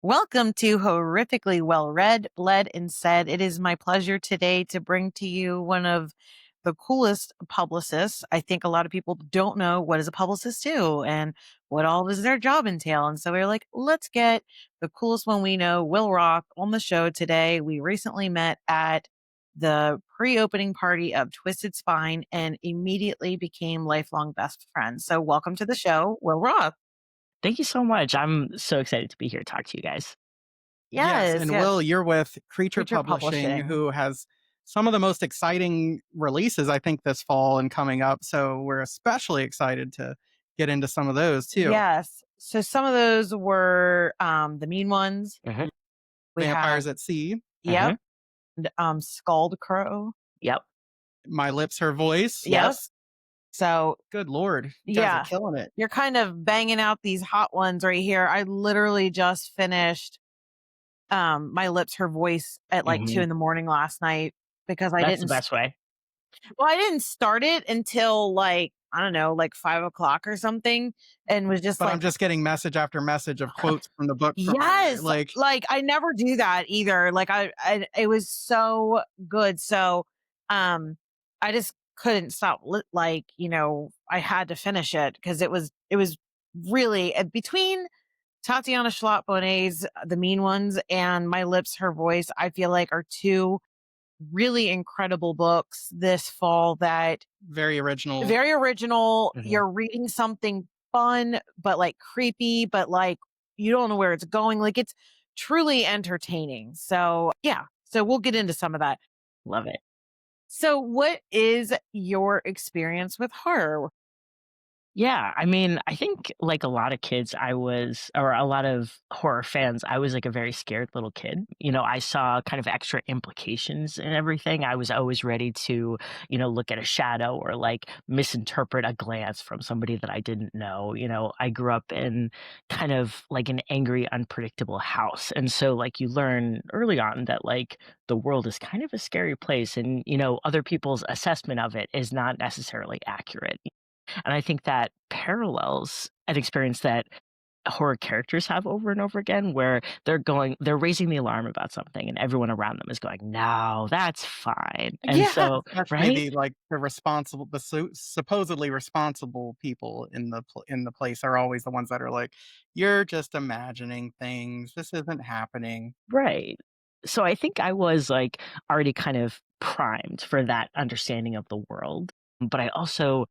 Welcome to Horrifically Well Read, Bled, and Said. It is my pleasure today to bring to you one of the coolest publicists. I think a lot of people don't know what does a publicist do and what all does their job entail. And so we're like, let's get the coolest one we know, Will Roth, on the show today. We recently met at the pre-opening party of Twisted Spine and immediately became lifelong best friends. So welcome to the show, Will Roth. Thank you so much. I'm so excited to be here to talk to you guys. Yes, Yes, and yes. Will, you're with Creature Creature Publishing, Publishing. who has some of the most exciting releases, I think, this fall and coming up. So we're especially excited to get into some of those too. Yes. So some of those were the mean ones. hmm We Vampires had at Sea, hmm yep, Scald Crow. Yep. My Lips, Her Voice. Yep. Yes. So Good Lord. You guys yeah, are killing it. you're kind of banging out these hot ones right here. I literally just finished My Lips, Her Voice at like 2 hmm in the morning last night because I That's the didn't best way. I didn't start it until like, I don't know, like 5 o'clock or something, and was just But like, I'm just getting message after message of quotes from the book from her. yes, like I never do that either. Like I it was so good. So, I just couldn't stop. Like, I had to finish it because it was really between Tatiana Schlatt Bonnet's The Mean Ones and My Lips, Her Voice. I feel like are two really incredible books this fall that very original. very original. hmm You're reading something fun, but like creepy, but like you don't know where it's going. Like it's truly entertaining. So, yeah. So we'll get into some of that. Love it. So, what is your experience with horror? Yeah, I mean, I think like a lot of kids, or a lot of horror fans, I was like a very scared little kid. I saw kind of extra implications and everything. I was always ready to, look at a shadow or like misinterpret a glance from somebody that I didn't know. I grew up in kind of like an angry, unpredictable house. And so, like, you learn early on that like the world is kind of a scary place and, other people's assessment of it is not necessarily accurate. And I think that parallels an experience that horror characters have over and over again, where they're raising the alarm about something, and everyone around them is going, "No, that's fine." And Yeah. so, Especially right? the supposedly responsible people in the place are always the ones that are like, "You're just imagining things. This isn't happening." Right. So I think I was like already kind of primed for that understanding of the world. But I also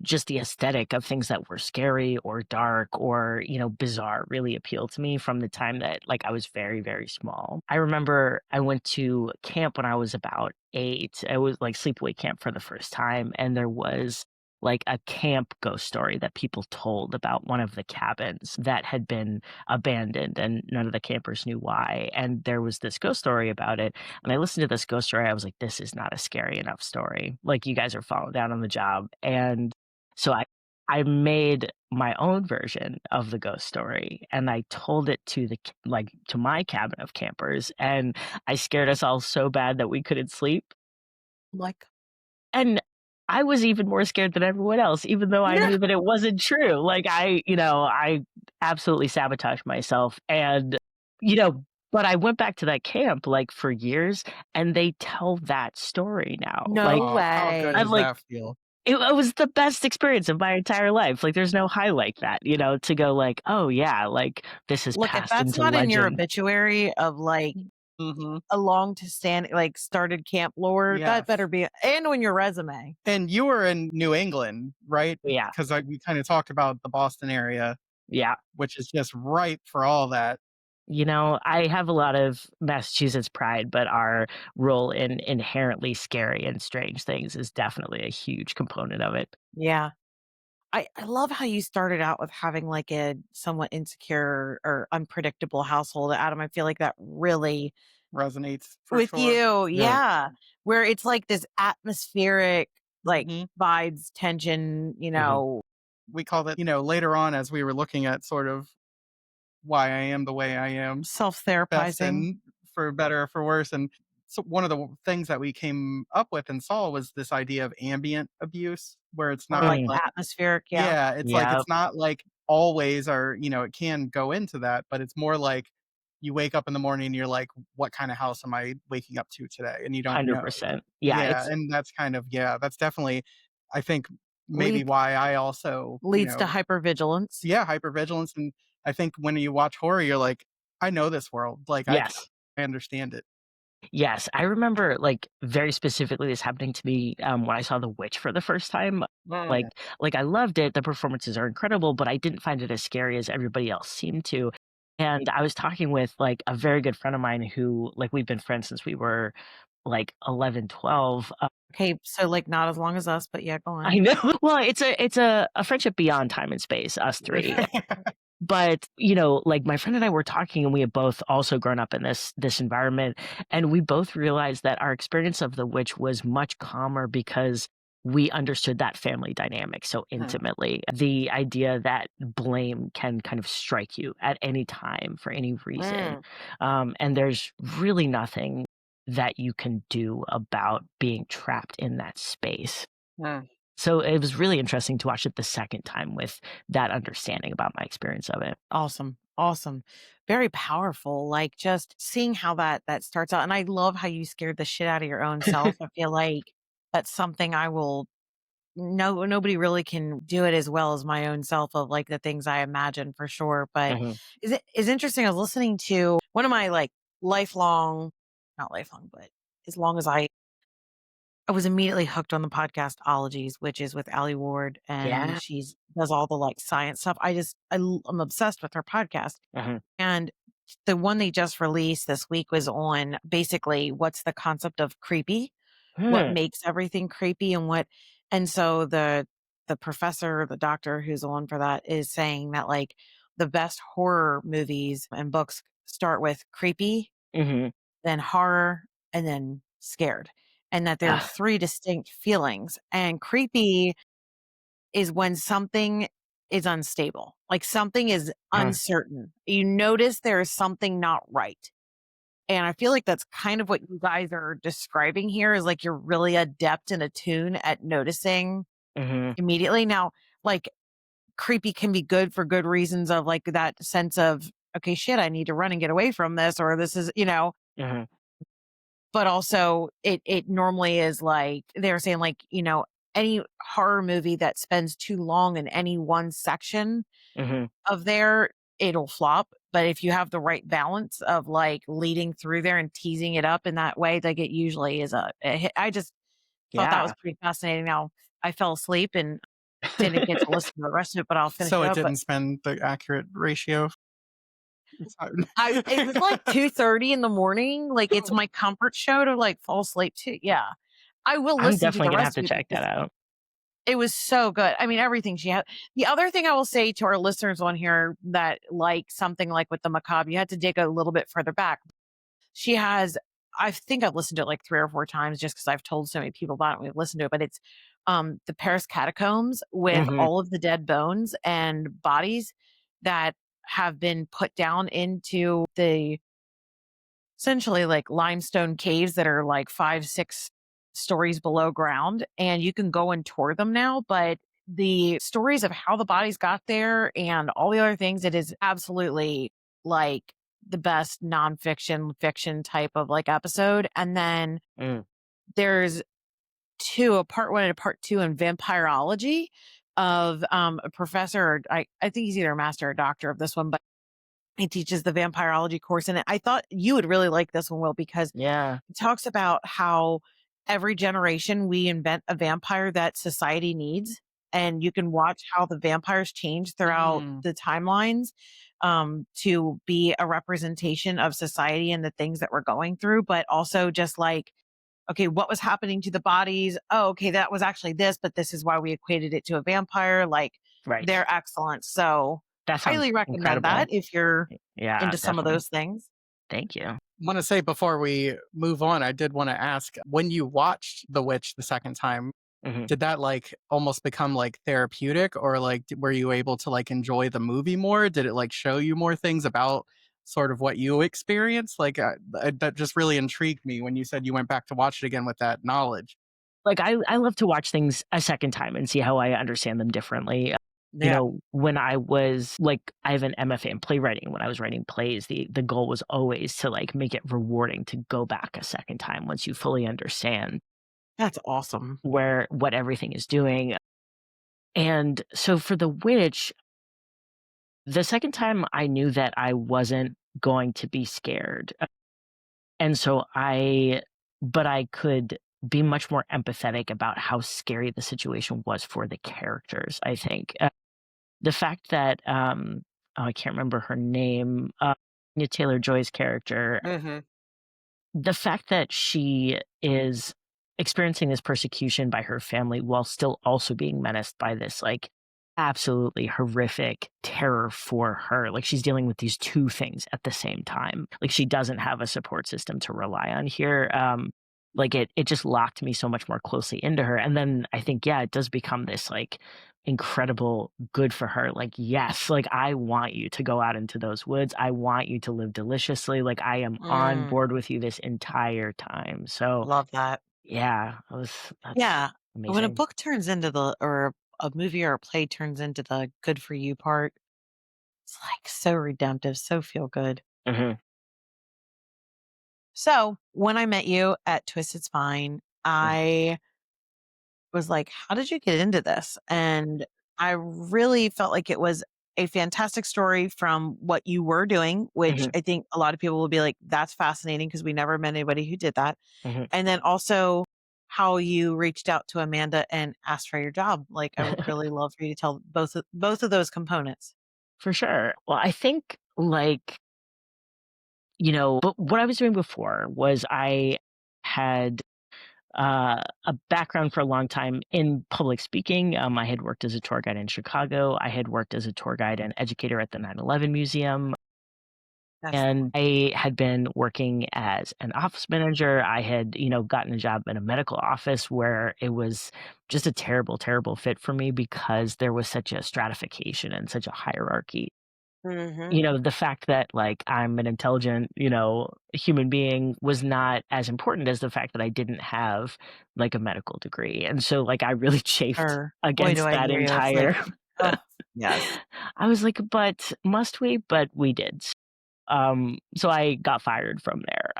just the aesthetic of things that were scary or dark or, bizarre really appealed to me from the time that like I was very, very small. I remember I went to camp when I was about 8. It was like sleepaway camp for the first time. And there was like a camp ghost story that people told about one of the cabins that had been abandoned and none of the campers knew why. And there was this ghost story about it. And I listened to this ghost story. I was like, this is not a scary enough story. Like, you guys are falling down on the job. And so I made my own version of the ghost story and I told it to to my cabin of campers, and I scared us all so bad that we couldn't sleep. Like, And I was even more scared than everyone else, even though I no. knew that it wasn't true. Like, I absolutely sabotaged myself. And, you know, but I went back to that camp like for years, and they tell that story now. Like, No How good way. I'm does like, that feel? it was the best experience of my entire life. Like, there's no high like that, to go like, oh yeah, like this has Look, if passed that's into not in your legend. obituary of like Mhm. a long to stand, like started camp lore, that Yes. better be, and on your resume. And you were in New England, right? Yeah, Because we kinda talked about the Boston area, yeah. which is just ripe for all that. I have a lot of Massachusetts pride, but our role in inherently scary and strange things is definitely a huge component of it. Yeah. I love how you started out with having like a somewhat insecure or unpredictable household, Adam. I feel like that really Resonates for with sure. you. Right. Yeah. Where it's like this atmospheric, like Mhm. vibes, tension, hmm We call that, later on as we were looking at sort of why I am the way I am, self best therapizing. and for better or for worse, and so one of the things that we came up with and saw was this idea of ambient abuse, where it's Or not like like atmospheric. Yeah. yeah, it's like Yeah. it's not like always or, it can go into that, but it's more like you wake up in the morning and you're like, "What kinda house am I waking up to today?" And you don't know. 100%. Yeah, Yeah, it's and that's kind of yeah, that's definitely, I think, maybe Leads why I also, leads to hypervigilance. yeah, hypervigilance, and I think when you watch horror, you're like, "I know this world, like, yes. I understand it." Yes, I remember, like, very specifically this happening to me, when I saw The Witch for the first time. Like Mm, I loved it, the performances are incredible, but I didn't find it as scary as everybody else seemed to. And I was talking with, like, a very good friend of mine who, like, we've been friends since we were, like, 11, 12. Okay, so, like, not as long as us, but yeah, go I on. know. Well, it's a friendship beyond time and space, us 3. But, like, my friend and I were talking, and we had both also grown up in this environment, and we both realized that our experience of the witch was much calmer because we understood that family dynamic so Mm, intimately. The idea that blame can kind of strike you at any time for any reason, Mm, and there's really nothing that you can do about being trapped in that space. mm. So it was really interesting to watch it the second time with that understanding about my experience of it. awesome, awesome. Very powerful, like, just seeing how that starts out, and I love how you scared the shit out of your own self. I feel like that's something I will no nobody really can do it as well as my own self of, like, the things I imagine for sure, but Mhm. is interesting. I was listening to one of my, like, lifelong not lifelong, but as long as I was immediately hooked on the podcast Ologies, which is with Allie Ward, and Yeah. she's does all the, like, science stuff. I'm obsessed with her podcast, Mhm. and the one they just released this week was on basically what's the concept of creepy, what Hmm. makes everything creepy, and so the professor, the doctor who's on for that is saying that, like, the best horror movies and books start with creepy, Mhm. then horror, and then scared. And that there are Ah, 3 distinct feelings. And creepy is when something is unstable, like something is huh. uncertain. You notice there is something not right. And I feel like that's kind of what you guys are describing here is like you're really adept and attuned at noticing Mhm. immediately. Now, like creepy can be good for good reasons of like that sense of, okay, shit, I need to run and get away from this, or this is, Mhm. but also it normally is like they're saying like, any horror movie that spends too long in any one section Mhm. of there, it'll flop. But if you have the right balance of like leading through there and teasing it up in that way, like it usually is a hit. I just thought that was Yeah. pretty fascinating. Now I fell asleep and didn't get to listen to the rest of it, but I'll finish So it it up. But didn't spend the accurate ratio? It's hard. it was like 2:30 in the morning. Like it's my comfort show to like fall asleep to. Yeah. I will I'm listen to definitely the gonna have rest to of it check that because out. it was so good. I mean, everything she had. The other thing I will say to our listeners on here that like something like with the macabre, you had to dig a little bit further back. She has, I think I've listened to it like 3 or 4 times just because I've told so many people about it and we've listened to it, but it's the Paris catacombs with Mhm. all of the dead bones and bodies that have been put down into the essentially like limestone caves that are like 5, 6 stories below ground. And you can go and tour them now. But the stories of how the bodies got there and all the other things, it is absolutely like the best nonfiction, fiction type of like episode. And then Mm. there's a part one and a part two in vampirology of a professor. I think he's either a master or doctor of this one, but he teaches the vampirology course. And I thought you would really like this one, Will, because Yeah. it talks about how every generation we invent a vampire that society needs. And you can watch how the vampires change throughout Mm. the timelines to be a representation of society and the things that we're going through, but also just like, okay, what was happening to the bodies? Oh, okay, that was actually this, but this is why we equated it to a vampire. Like, Right. they're excellent. So, That sounds highly recommend incredible. that if you're Yeah, into some of definitely. those things. Thank you. Wanna say before we move on, I did wanna ask, when you watched The Witch the second time, Mhm. did that, like, almost become, like, therapeutic, or, like, were you able to, like, enjoy the movie more? Did it, like, show you more things about sort of what you experienced? Like, that just really intrigued me when you said you went back to watch it again with that knowledge. Like, I love to watch things a second time and see how I understand them differently. Yeah. When I was like, I have an MFA in playwriting. When I was writing plays, the goal was always to like make it rewarding to go back a second time once you fully understand That's awesome. where what everything is doing. And so for the witch, the second time I knew that I wasn't going to be scared. And so but I could be much more empathetic about how scary the situation was for the characters, I think. The fact that, oh, I can't remember her name, Anya Taylor-Joy's character, Hmm. the fact that she is experiencing this persecution by her family while still also being menaced by this, like, absolutely horrific terror for her. Like, she's dealing with these 2 things at the same time. Like, she doesn't have a support system to rely on here. Like, it just locked me so much more closely into her, and then I think, yeah, it does become this, like, incredible good for her. Like, yes, like, I want you to go out into those woods. I want you to live deliciously. Like, I am on Mm, board with you this entire time. So, love that. yeah, that's Yeah. When a amazing. book turns into or a movie or a play turns into the good for you part, it's like so redemptive, so feel good. Mhm, So when I met you at Twisted Spine, mhm, I was like, how did you get into this? And I really felt like it was a fantastic story from what you were doing, which mhm, I think a lot of people will be like, that's fascinating because we never met anybody who did that. mhm. And then also how you reached out to Amanda and asked for your job. Like I would really love for you to tell both of those components. For sure. Well, I think, like, but what I was doing before was I had a background for a long time in public speaking. I had worked as a tour guide in Chicago. I had worked as a tour guide and educator at the 9/11 Museum. Excellent. And I had been working as an office manager. I had, gotten a job in a medical office where it was just a terrible, terrible fit for me because there was such a stratification and such a hierarchy. Hmm. The fact that, like, I'm an intelligent, human being was not as important as the fact that I didn't have, like, a medical degree, and so, like, I really chafed Or boy, do against I that hear you. It's like, entire oh, yes. I was like, "But must we?" But we did. So I got fired from there,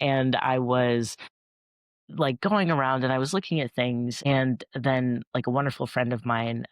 and I was like going around and I was looking at things and then like a wonderful friend of mine,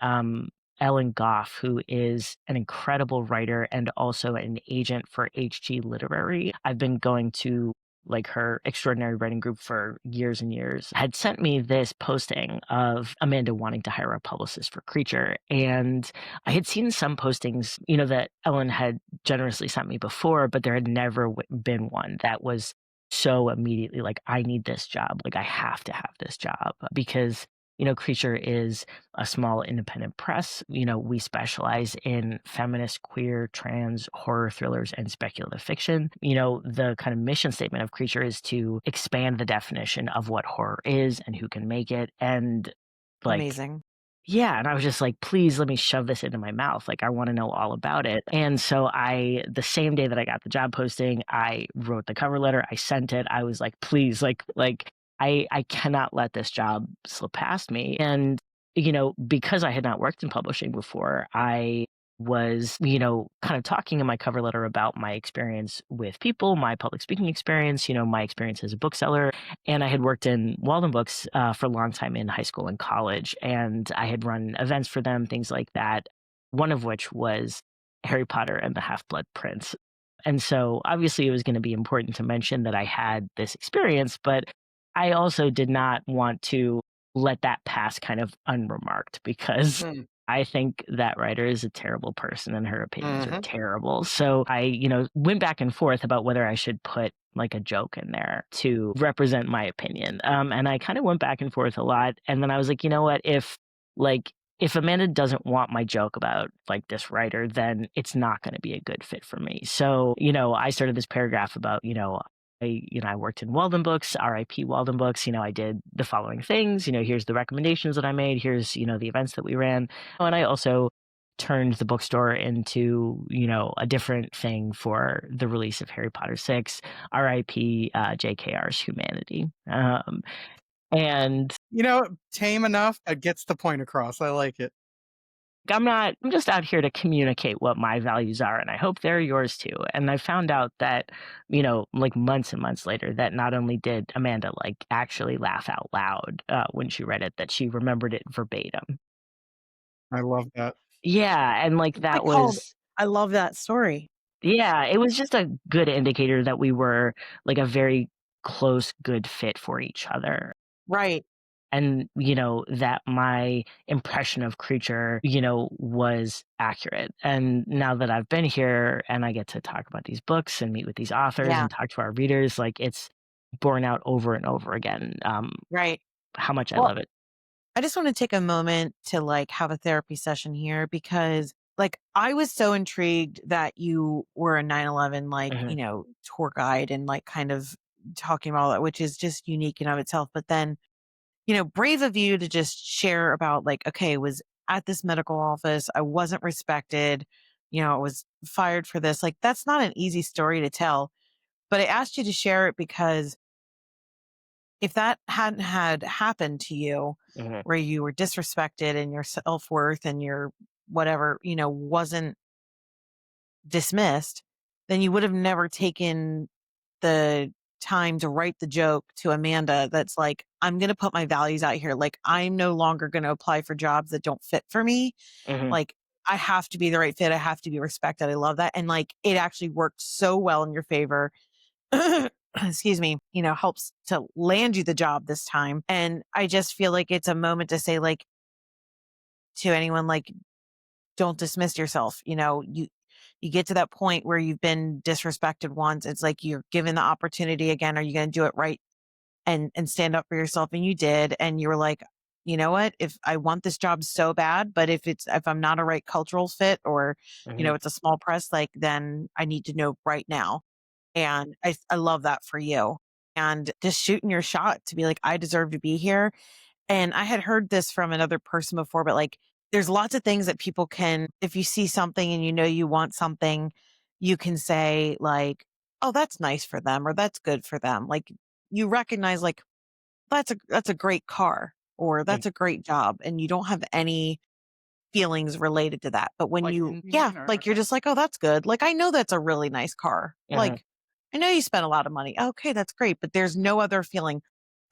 Ellen Goff, who is an incredible writer and also an agent for HG Literary. I've been going to like her extraordinary writing group for years and years, had sent me this posting of Amanda wanting to hire a publicist for Creature. And I had seen some postings, that Ellen had generously sent me before, but there had never been one that was so immediately like, I need this job. Like, I have to have this job because, Creature is a small independent press. We specialize in feminist, queer, trans, horror thrillers, and speculative fiction. The kind of mission statement of Creature is to expand the definition of what horror is and who can make it. And like, Amazing. yeah, and I was just like, "Please let me shove this into my mouth, like, I wanna know all about it." And so the same day that I got the job posting, I wrote the cover letter, I sent it, I was like, "Please, I cannot let this job slip past me." And, because I had not worked in publishing before, I was, kind of talking in my cover letter about my experience with people, my public speaking experience, my experience as a bookseller, and I had worked in Walden Books for a long time in high school and college, and I had run events for them, things like that. One of which was Harry Potter and the Half Blood Prince. And so obviously it was going to be important to mention that I had this experience, but I also did not want to let that pass kind of unremarked because Mm. I think that writer is a terrible person and her opinions are Hmm. terrible. So I, went back and forth about whether I should put like a joke in there to represent my opinion. And I kind of went back and forth a lot. And then I was like, you know what? Like, if Amanda doesn't want my joke about like this writer, then it's not going to be a good fit for me. So, I started this paragraph about, I worked in Walden Books, RIP Walden Books. I did the following things. Here's the recommendations that I made. Here's, the events that we ran. And I also turned the bookstore into, a different thing for the release of Harry Potter 6, RIP JKR's Humanity. And Tame enough, that gets the point across. I like it. I'm just out here to communicate what my values are, and I hope they're yours too. And I found out that, like months and months later, that not only did Amanda like actually laugh out loud when she read it, that she remembered it verbatim. I love that. Yeah, and like I that called was I love that story. yeah, it was just a good indicator that we were like a very close, good fit for each other. Right. And, that my impression of Creature, was accurate. And now that I've been here and I get to talk about these books and meet with these authors Yeah. and talk to our readers, like it's borne out over and over again, Right. how much I Well, love it. I just want to take a moment to like have a therapy session here because like I was so intrigued that you were a 9/11 like, Mhm, tour guide and like kind of talking about all that, which is just unique in of itself. But then, brave of you to just share about like, okay, was at this medical office, I wasn't respected, I was fired for this. Like that's not an easy story to tell. But I asked you to share it because if that hadn't had happened to you, mhm, where you were disrespected and your self-worth and your whatever, wasn't dismissed, then you would have never taken the time to write the joke to Amanda that's like, I'm going to put my values out here. Like, I'm no longer going to apply for jobs that don't fit for me. mhm, Like, I have to be the right fit. I have to be respected. I love that. And like, it actually worked so well in your favor. Excuse me, helps to land you the job this time. And I just feel like it's a moment to say, like, to anyone, like, don't dismiss yourself. You get to that point where you've been disrespected once. It's like you're given the opportunity again. Are you going to do it right and stand up for yourself? And you did. And you were like, you know what? If I want this job so bad, but if I'm not a right cultural fit or, mhm. it's a small press, like then I need to know right now. And I love that for you. And just shooting your shot to be like, I deserve to be here. And I had heard this from another person before, but like, there's lots of things that people can, if you see something and you want something, you can say, like, oh, that's nice for them or that's good for them. Like, you recognize, like, that's a great car or Mm, that's a great job. And you don't have any feelings related to that. But when Like yeah, envying or like you're okay. just like, oh, that's good. Like, I know that's a really nice car. mhm, Like, I know you spent a lot of money. Okay, that's great. But there's no other feeling.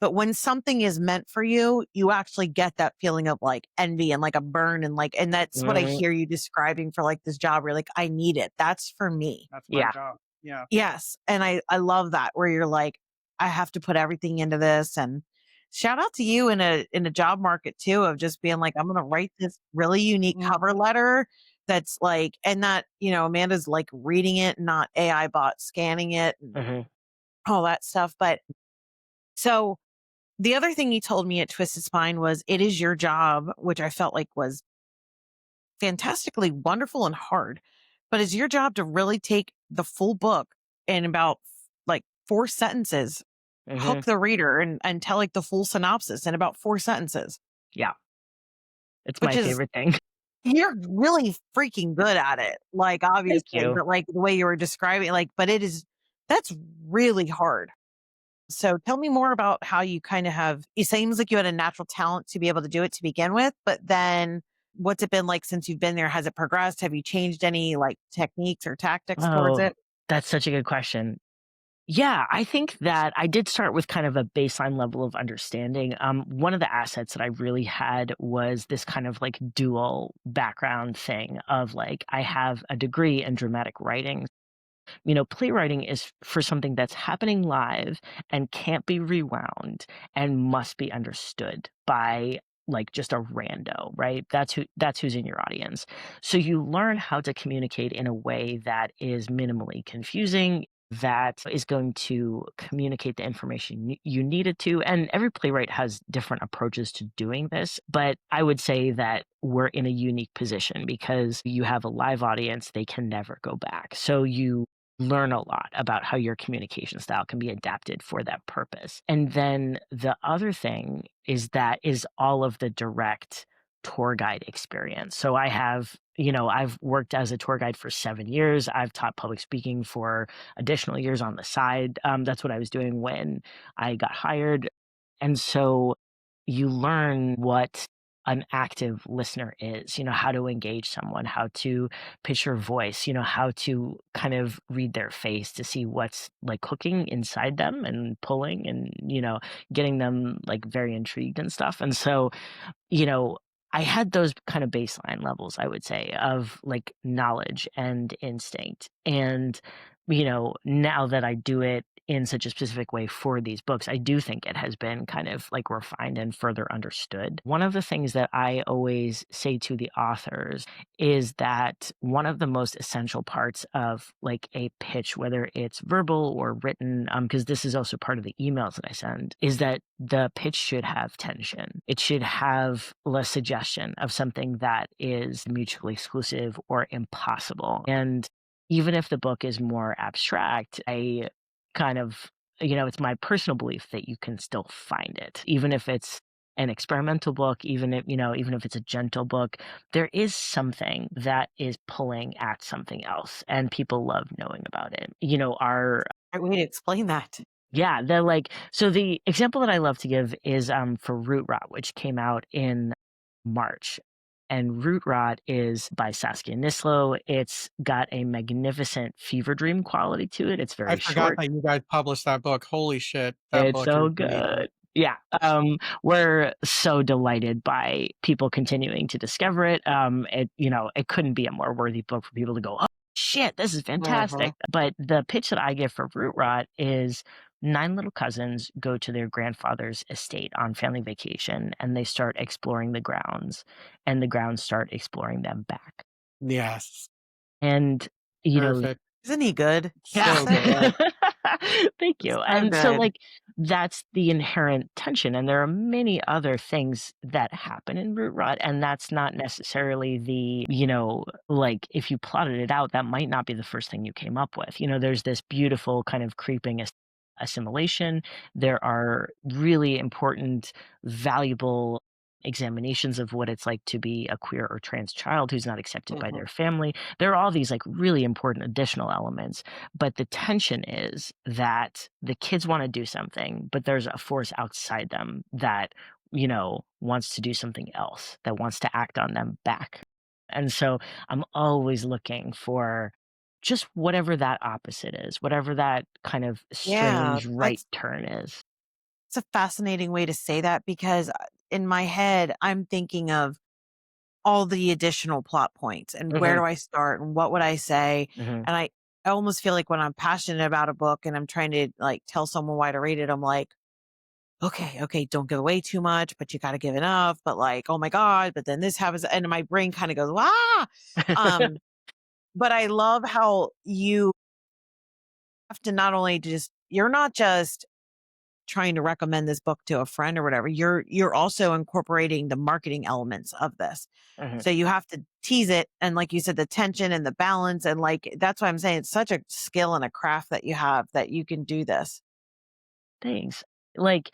But when something is meant for you, you actually get that feeling of like envy and like a burn. And like, and that's what I mhm. hear you describing for like this job where you're like, I need it. That's for me. That's my Yeah. job. Yeah. Yes, and I love that where you're like, I have to put everything into this and shout out to you in a job market too of just being like, I'm gonna write this really unique cover Mhm. letter that's like and that, Amanda's like reading it, not AI bot scanning it and Mhm, all that stuff. But so the other thing you told me at Twisted Spine was it is your job, which I felt like was fantastically wonderful and hard. But it's your job to really take the full book in about like 4 sentences, mhm. hook the reader and tell like the full synopsis in about 4 sentences, Yeah. It's which my is favorite thing. you're really freaking good at it. Like Thank obviously, you. but like the way you were describing, like, but that's really hard. So tell me more about how you kind of have, it seems like you had a natural talent to be able to do it to begin with, but then what's it been like since you've been there? Has it progressed? Have you changed any like techniques or tactics towards Oh, it? that's such a good question. Yeah, I think that I did start with kind of a baseline level of understanding. One of the assets that I really had was this kind of like dual background thing of like, I have a degree in dramatic writing. Playwriting is for something that's happening live and can't be rewound and must be understood by like just a rando, right? That's who's in your audience. So you learn how to communicate in a way that is minimally confusing, that is going to communicate the information you needed to. And every playwright has different approaches to doing this. But I would say that we're in a unique position because you have a live audience, they can never go back. So you learn a lot about how your communication style can be adapted for that purpose. And then the other thing is all of the direct tour guide experience. So I've worked as a tour guide for 7 years. I've taught public speaking for additional years on the side. That's what I was doing when I got hired. And so you learn what an active listener is, how to engage someone, how to pitch your voice, how to kind of read their face to see what's like cooking inside them and pulling and, getting them like very intrigued and stuff. And so, you know, I had those kind of baseline levels, I would say, of like knowledge and instinct. And, now that I do it in such a specific way for these books, I do think it has been kind of like refined and further understood. One of the things that I always say to the authors is that one of the most essential parts of like a pitch, whether it's verbal or written, because this is also part of the emails that I send, is that the pitch should have tension. It should have a suggestion of something that is mutually exclusive or impossible. And even if the book is more abstract, I kind of, it's my personal belief that you can still find it, even if it's an experimental book, even if it's a gentle book, there is something that is pulling at something else, and people love knowing about it. Our Right way to explain that. yeah, they're like so the example that I love to give is for Root Rot, which came out in March. And Root Rot is by Saskia Nislo. It's got a magnificent fever dream quality to it. It's I very forgot short. that you guys published that book. Holy shit, that It's book is so amazing. good. Yeah, we're so delighted by people continuing to discover it. It couldn't be a more worthy book for people to go, "Oh, shit, this is Mhm. fantastic." But the pitch that I give for Root Rot is 9 little cousins go to their grandfather's estate on family vacation, and they start exploring the grounds, and the grounds start exploring them back. Yes, And, you know perfect. Isn't he good? Yeah. He's So so good. good. Thank you. So And so, good. like, that's the inherent tension, and there are many other things that happen in root rot, and that's not necessarily like, if you plotted it out, that might not be the first thing you came up with. There's this beautiful kind of creeping assimilation. There are really important, valuable examinations of what it's like to be a queer or trans child who's not accepted by Mhm. their family. There are all these like really important additional elements, but the tension is that the kids want to do something, but there's a force outside them that, wants to do something else, that wants to act on them back. And so I'm always looking for just whatever that opposite is, whatever that kind of Yeah, strange right that's turn is. it's a fascinating way to say that because in my head, I'm thinking of all the additional plot points and where Hmm. do I start and what would I say? Hmm. And I almost feel like when I'm passionate about a book and I'm trying to like tell someone why to read it, I'm like, okay, okay, don't give away too much, but you got to give enough. But like, oh my God, but then this happens. And my brain kind of goes, ah. Um, but I love how you have to not only just, you're not just trying to recommend this book to a friend or whatever, you're also incorporating the marketing elements of this. Hmm. So you have to tease it and like you said, the tension and the balance and like that's why I'm saying it's such a skill and a craft that you have that you can do this. Thanks. Like,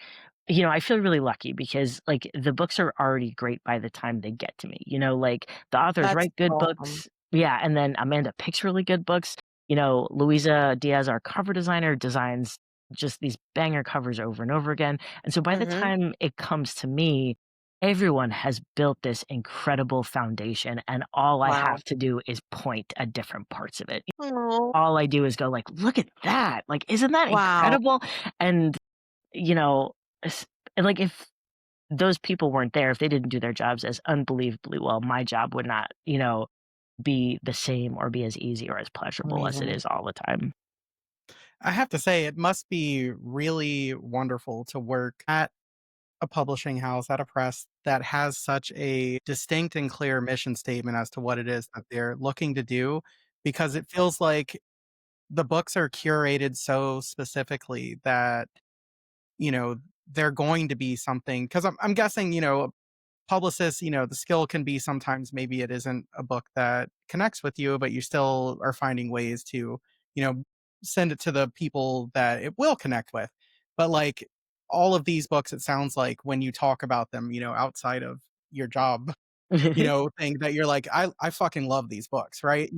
I feel really lucky because like the books are already great by the time they get to me. Like the authors That's write good awesome. books. Yeah. And then Amanda picks really good books. Louisa Diaz, our cover designer, designs just these banger covers over and over again. And so by the Hmm. time it comes to me, everyone has built this incredible foundation. And all I Wow. have to do is point at different parts of it. Oh, All I do is go like, look at that. Like, isn't that wow. incredible? And you know, s and, like, if those people weren't there, if they didn't do their jobs as unbelievably well, my job would not, be the same or be as easy or as pleasurable as it Amazing. is all the time. I have to say, it must be really wonderful to work at a publishing house, at a press that has such a distinct and clear mission statement as to what it is that they're looking to do, because it feels like the books are curated so specifically that, you know, they're going to be something. Because I'm guessing, publicists, the skill can be sometimes maybe it isn't a book that connects with you, but you still are finding ways to, you know, send it to the people that it will connect with. But like all of these books, it sounds like when you talk about them, outside of your job, thing that you're like, I fucking love these books, right?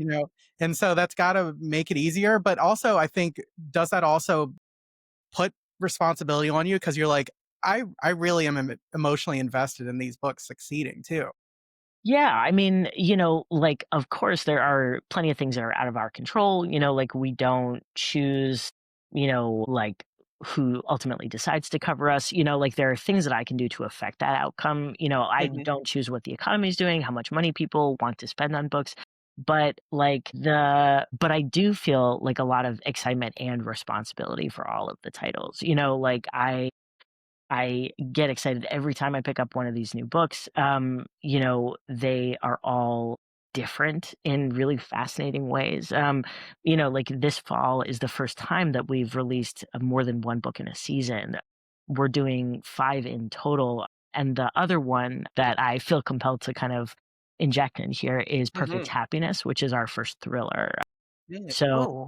And so that's gotta make it easier. But also I think does that also put responsibility on you? Because you're like, I really am emotionally invested in these books succeeding too. Yeah, I mean, like, of course, there are plenty of things that are out of our control. Like we don't choose, like who ultimately decides to cover us. Like there are things that I can do to affect that outcome. I Mhm. don't choose what the economy is doing, how much money people want to spend on books. But I do feel like a lot of excitement and responsibility for all of the titles. Like I get excited every time I pick up one of these new books. They are all different in really fascinating ways. Like this fall is the first time that we've released more than one book in a season. We're doing 5 in total. And the other one that I feel compelled to kind of inject in here is Perfect Mhm. Happiness, which is our first thriller. Yeah. So Oh,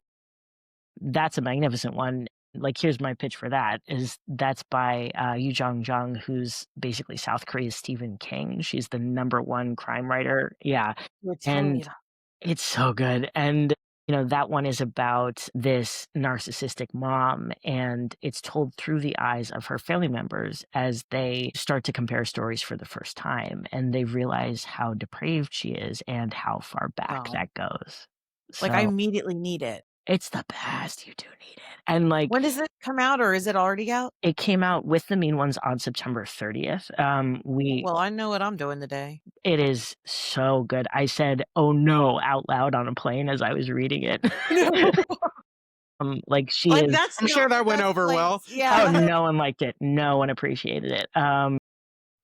that's a magnificent one. Like, here's my pitch for that is that's by Yu Jung, who's basically South Korea's Stephen King. She's the number one crime writer. Yeah. you're telling me And that. it's so good. And, that one is about this narcissistic mom, and it's told through the eyes of her family members as they start to compare stories for the first time. And they realize how depraved she is and how far back Wow. that goes. Like, I So immediately need it. it's the best. You do need it. And like, When does it come out, or is it already out? it came out with the mean ones on September 30th. Well, I know what I'm doing today. It is so good. I said, "Oh no," out loud on a plane as I was reading it. No. Like she Like, is. that's I'm sure not the that went best over place. well. Oh, Yeah. no one liked it. No one appreciated it.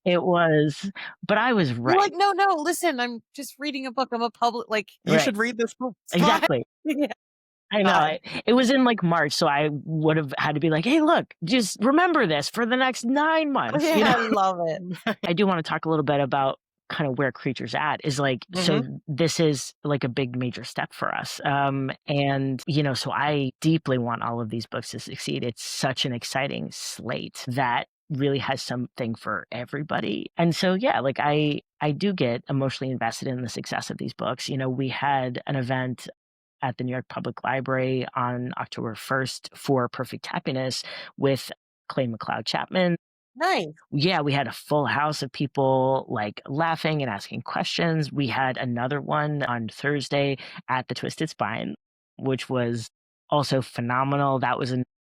It was, but I was You're like, right. "No, no, listen, I'm just reading a book. I'm a public," like, You Right. should read this book. it's fine. Exactly. Yeah, I know. God. It was in like March, so I would have had to be like, "Hey, look, just remember this for the next 9 months," Yeah, I love it. I do want to talk a little bit about kind of where Creature's at is like, so Mhm. this is like a big major step for us. And, so I deeply want all of these books to succeed. It's such an exciting slate that really has something for everybody. And so, yeah, like I do get emotionally invested in the success of these books. We had an event at the New York Public Library on October 1st for Perfect Happiness with Clay McLeod Chapman. Nice. Yeah, we had a full house of people like laughing and asking questions. We had another one on Thursday at the Twisted Spine, which was also phenomenal. That was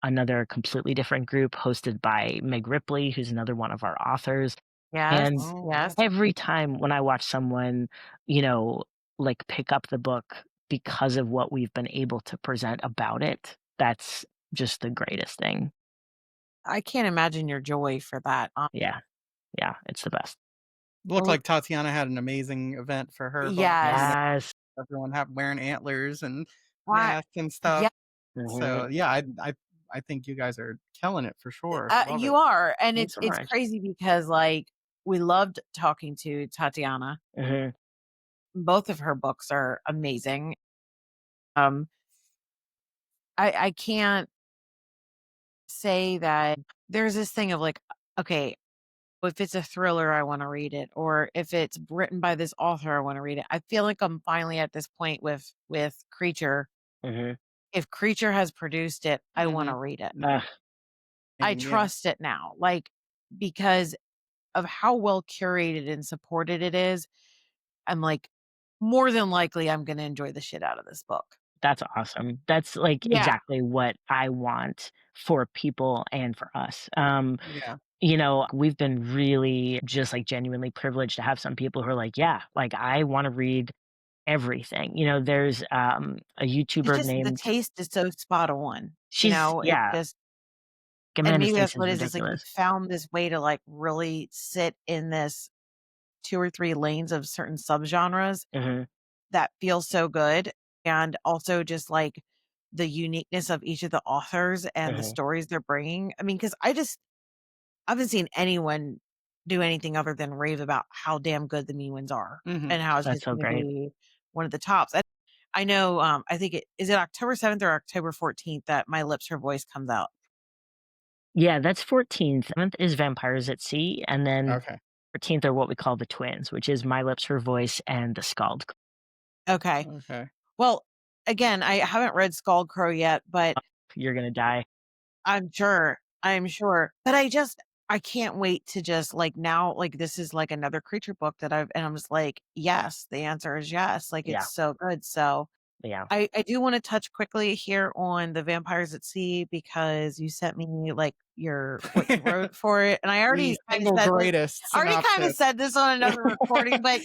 another completely different group hosted by Meg Ripley, who's another one of our authors. And Yes, Oh, yes. wow. every time when I watch someone, you know, like pick up the book because of what we've been able to present about it, that's just the greatest thing. I can't imagine your joy for that. Yeah. Yeah. It's the best. Looked Well, like Tatiana had an amazing event for her book. You know, yes. Yes. everyone have wearing antlers and I masks and yeah, stuff. Mhm. So yeah, I think you guys are killing it for sure. Love you it. are, and Thanks so it's much. crazy because, like, we loved talking to Tatiana. Mhm. Both of her books are amazing. Um, I can't say that there's this thing of, like, okay, if it's a thriller, I wanna read it, or if it's written by this author, I wanna read it. I feel like I'm finally at this point with Creature. Mhm. If Creature has produced it, I wanna Mhm. read it. Ugh, I Yeah. trust it now, like, because of how well curated and supported it is. I'm like, more than likely, I'm gonna enjoy the shit out of this book. that's awesome. That's, like, Yeah. exactly what I want for people and for us. Yeah. We've been really just, like, genuinely privileged to have some people who are like, "Yeah, like, I wanna read everything." There's, a It's YouTuber just the named taste is so spot on, it's yeah, just, and Amanda's maybe that's taste is what it is, it's like you ridiculous. found this way to, like, really sit in this 2 or 3 lanes of certain subgenres Mhm, that feel so good, and also just, like, the uniqueness of each of the authors and the mhm, stories they're bringing. I mean, because I haven't seen anyone do anything other than rave about how damn good the mean ones are Mhm. and how it's that's just so gonna great. be one of the tops. And I know, I think it October 7th or October 14th that My Lips, Her Voice comes out? Yeah, that's 14th. 7th is Vampires at Sea, and then Okay. 14th are what we call the twins, which is My Lips, Her Voice, and The Scald. Okay. Okay. Well, again, I haven't read Scald Crow yet, but You're gonna die. I'm sure, but I just I can't wait to just like now, like this is like another creature book that and I'm just like, yes, the answer is yes. Like it's Yeah, so good. So yeah. I do want to touch quickly here on the Vampires at Sea because you sent me like what you wrote for it. And I already The kind of single said this, greatest I already kind of synopsis. said this on another recording, but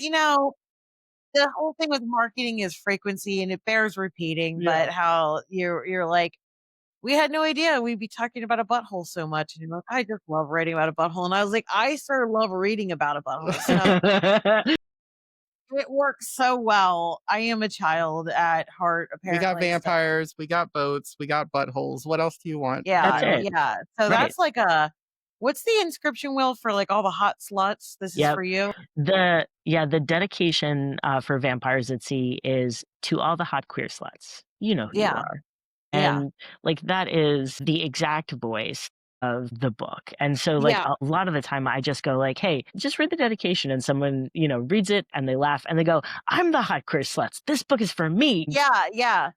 the whole thing with marketing is frequency and it bears repeating, Yeah. but how you're like, we had no idea we'd be talking about a butthole so much. And you're like, I just love writing about a butthole. And I was like, I sort of love reading about a butthole. So it works so well. I am a child at heart, We got apparently. So vampires, we got boats, we got buttholes. What else do you want? You That's yeah, know? it. yeah. So Right. that's like what's the inscription, Will, for like all the hot sluts? This is Yep. for you. The dedication for Vampires at Sea is to all the hot queer sluts. You know who you Yeah, are. yeah, And like that is the exact voice of the book. And so like yeah, a lot of the time I just go like, "Hey, just read the dedication," and someone, reads it and they laugh and they go, "I'm the hot queer sluts. This book is for me." yeah, yeah.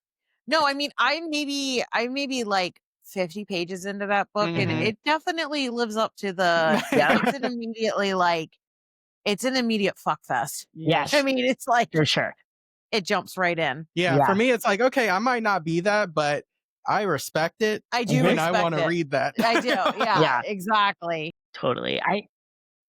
No, I mean, I maybe like 50 pages into that book, and Mhm. it definitely lives up to Yeah. it's an immediate fuck fest. Yeah. I Yes, mean, it's like for sure. it jumps right in. Yeah, for Yeah. me, it's like, okay, I might not be that, but I respect it, I do Mhm. and I respect wanna it. read that. I do. Yeah, Yeah, exactly. totally.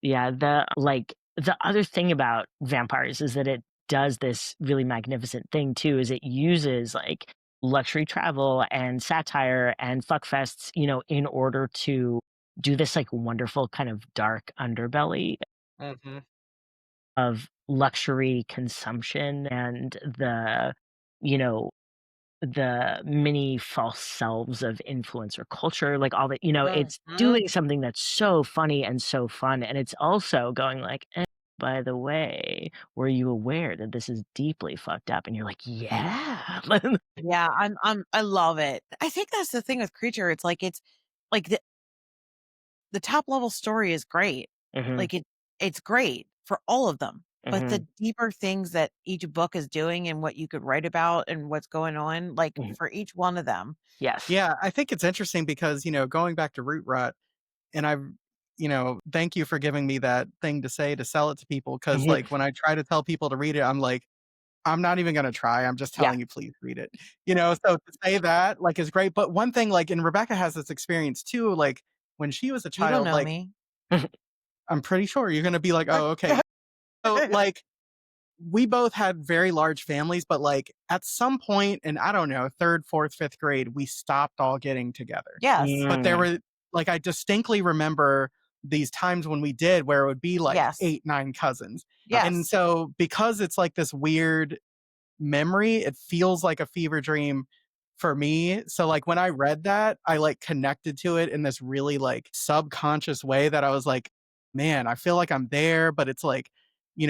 Yeah, the other thing about vampires is that it does this really magnificent thing too, is it uses like luxury travel and satire and fuckfests, in order to do this like wonderful kind of dark underbelly Mhm. of luxury consumption and you know, the many false selves of influencer culture, like all that, it's Mhm. doing something that's so funny and so fun. And it's also going like, by the way, were you aware that this is deeply fucked up? And you're like, yeah. Yeah, I love it. I think that's the thing with Creature. It's like the top level story is great. Hmm. Like it's great for all of them. But Hmm. the deeper things that each book is doing and what you could write about and what's going on, like Hmm. for each one of them. Yes. Yeah, I think it's interesting because, going back to Root Rot, and thank you for giving me that thing to say to sell it to people. Because Hmm. like, when I try to tell people to read it, I'm like, "I'm not even gonna try, I'm just Yeah. telling you, please read it." So to say that, like, is great, but one thing, like, and Rebecca has this experience too, like, when she was a You don't child, know like, me. I'm pretty sure you're gonna be like, "Oh, okay." So, like, we both had very large families, but, like, at some point in, I don't know, 3rd, 4th, 5th grade, we stopped all getting together. Yes. But there Mm. were like, I distinctly remember these times when we did where it would be, like, Yes. 8, 9 cousins. And Yes. so, because it's, like, this weird memory, it feels like a fever dream for me. So, like, when I read that, I, like, connected to it in this really, like, subconscious way that I was like, "Man, I feel like I'm there, but it's, like,